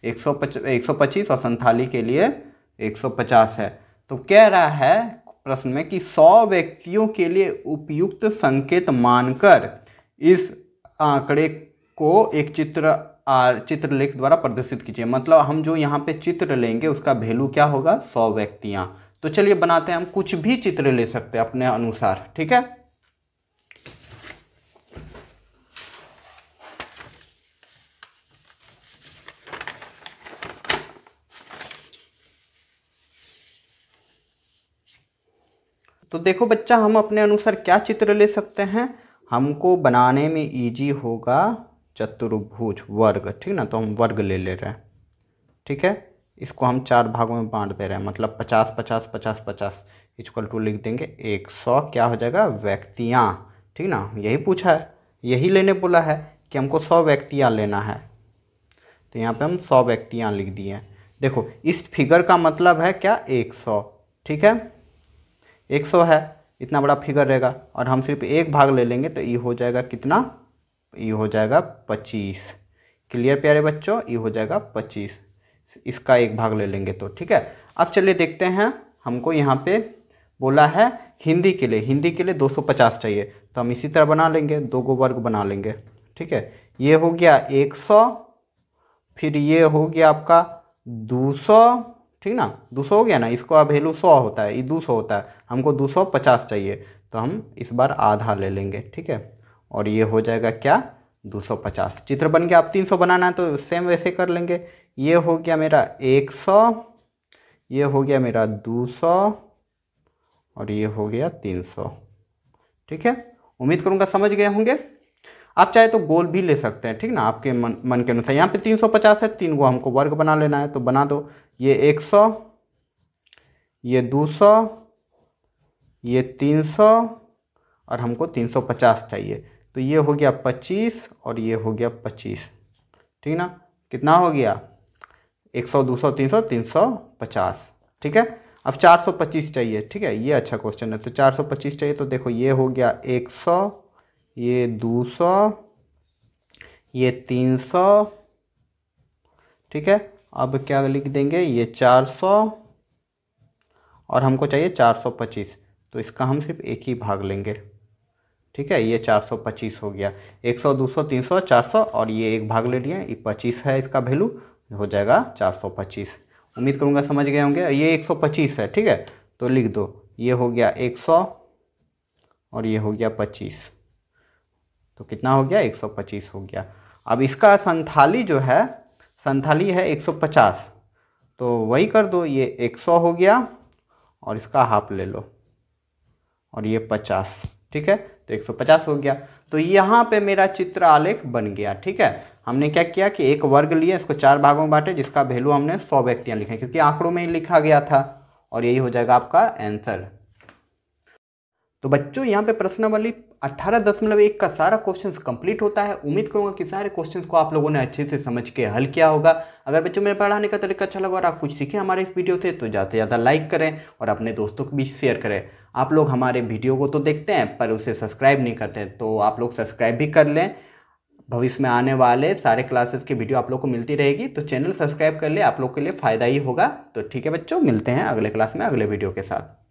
125 और संथाली के लिए 150 है। तो कह रहा है प्रश्न में कि 100 व्यक्तियों के लिए उपयुक्त संकेत मानकर इस आंकड़े को एक चित्रलेख द्वारा प्रदर्शित कीजिए। मतलब हम जो यहाँ पे चित्र लेंगे उसका वैल्यू क्या होगा, 100 व्यक्तियाँ। तो चलिए बनाते हैं, हम कुछ भी चित्र ले सकते हैं अपने अनुसार। ठीक है। तो देखो बच्चा, हम अपने अनुसार क्या चित्र ले सकते हैं, हमको बनाने में इजी होगा चतुर्भुज वर्ग। ठीक ना। तो हम वर्ग ले रहे हैं। ठीक है। इसको हम 4 भागों में बांट दे रहे हैं, मतलब 50 50 50 50 इक्वल टू लिख देंगे 100 क्या हो जाएगा व्यक्तियाँ। ठीक ना। यही पूछा है, यही लेने बोला है कि हमको 100 व्यक्तियाँ लेना है, तो यहाँ पे हम 100 व्यक्तियाँ लिख दिए। देखो इस फिगर का मतलब है क्या, 100। ठीक है। 100 है, इतना बड़ा फिगर रहेगा, और हम सिर्फ एक भाग ले लेंगे, तो ये हो जाएगा कितना, ये हो जाएगा 25। क्लियर प्यारे बच्चों, ये हो जाएगा 25, इसका एक भाग ले लेंगे तो। ठीक है। अब चलिए देखते हैं, हमको यहाँ पे बोला है हिंदी के लिए 250 चाहिए, तो हम इसी तरह बना लेंगे, 2 गो वर्ग बना लेंगे। ठीक है। ये हो गया 100, फिर ये हो गया आपका 200। ठीक ना। 200 हो गया ना, इसको अब वैल्यू 100 होता है, ये 200 होता है, हमको 250 चाहिए, तो हम इस बार आधा ले लेंगे। ठीक है। और ये हो जाएगा क्या, 250। चित्र बन गया। अब 300 बनाना है तो सेम वैसे कर लेंगे। ये हो गया मेरा 100, ये हो गया मेरा 200, और ये हो गया 300। ठीक है। उम्मीद करूँगा समझ गए होंगे। आप चाहे तो गोल भी ले सकते हैं। ठीक ना। आपके मन के अनुसार। यहाँ पे 350 है, 3 गो हमको वर्ग बना लेना है, तो बना दो। ये 100, ये 200, ये 300, और हमको 350 चाहिए, तो ये हो गया 25 और ये हो गया 25। ठीक ना। कितना हो गया, 100 200 300 350। ठीक है। अब 425 चाहिए। ठीक है। ये अच्छा क्वेश्चन है। तो 425 चाहिए, तो देखो ये हो गया 100, ये 200, ये 300। ठीक है। अब क्या लिख देंगे, ये 400 और हमको चाहिए 425, तो इसका हम सिर्फ एक ही भाग लेंगे। ठीक है, ये 425 हो गया। 100 200 300 400 और ये एक भाग ले लिए, ये 25 है इसका वैल्यू, हो जाएगा 425। उम्मीद करूँगा समझ गए होंगे। ये 125 है, ठीक है, तो लिख दो, ये हो गया 100 और ये हो गया 25, तो कितना हो गया, 125 हो गया। अब इसका संथाली जो है, संथाली है 150, तो वही कर दो, ये 100 हो गया और इसका हाफ ले लो और ये 50, ठीक है, तो 150 हो गया। तो यहाँ पे मेरा चित्र आलेख बन गया। ठीक है, हमने क्या किया कि एक वर्ग लिए, इसको 4 भागों में बांटे, जिसका वैल्यू हमने 100 व्यक्तियाँ लिखे, क्योंकि आंकड़ों में ही लिखा गया था, और यही हो जाएगा आपका आंसर। तो बच्चों यहाँ पे प्रश्नावली 18.1 का सारा क्वेश्चंस कंप्लीट होता है। उम्मीद करूंगा कि सारे क्वेश्चंस को आप लोगों ने अच्छे से समझ के हल किया होगा। अगर बच्चों मेरे पढ़ाने का तरीका अच्छा लगा और आप कुछ सीखें हमारे इस वीडियो से, तो ज़्यादा से ज़्यादा लाइक करें और अपने दोस्तों को भी शेयर करें। आप लोग हमारे वीडियो को तो देखते हैं पर उसे सब्सक्राइब नहीं करते हैं, तो आप लोग सब्सक्राइब भी कर लें। भविष्य में आने वाले सारे क्लासेस की वीडियो आप लोग को मिलती रहेगी, तो चैनल सब्सक्राइब कर ले, आप लोग के लिए फ़ायदा ही होगा। तो ठीक है बच्चों, मिलते हैं अगले क्लास में अगले वीडियो के साथ।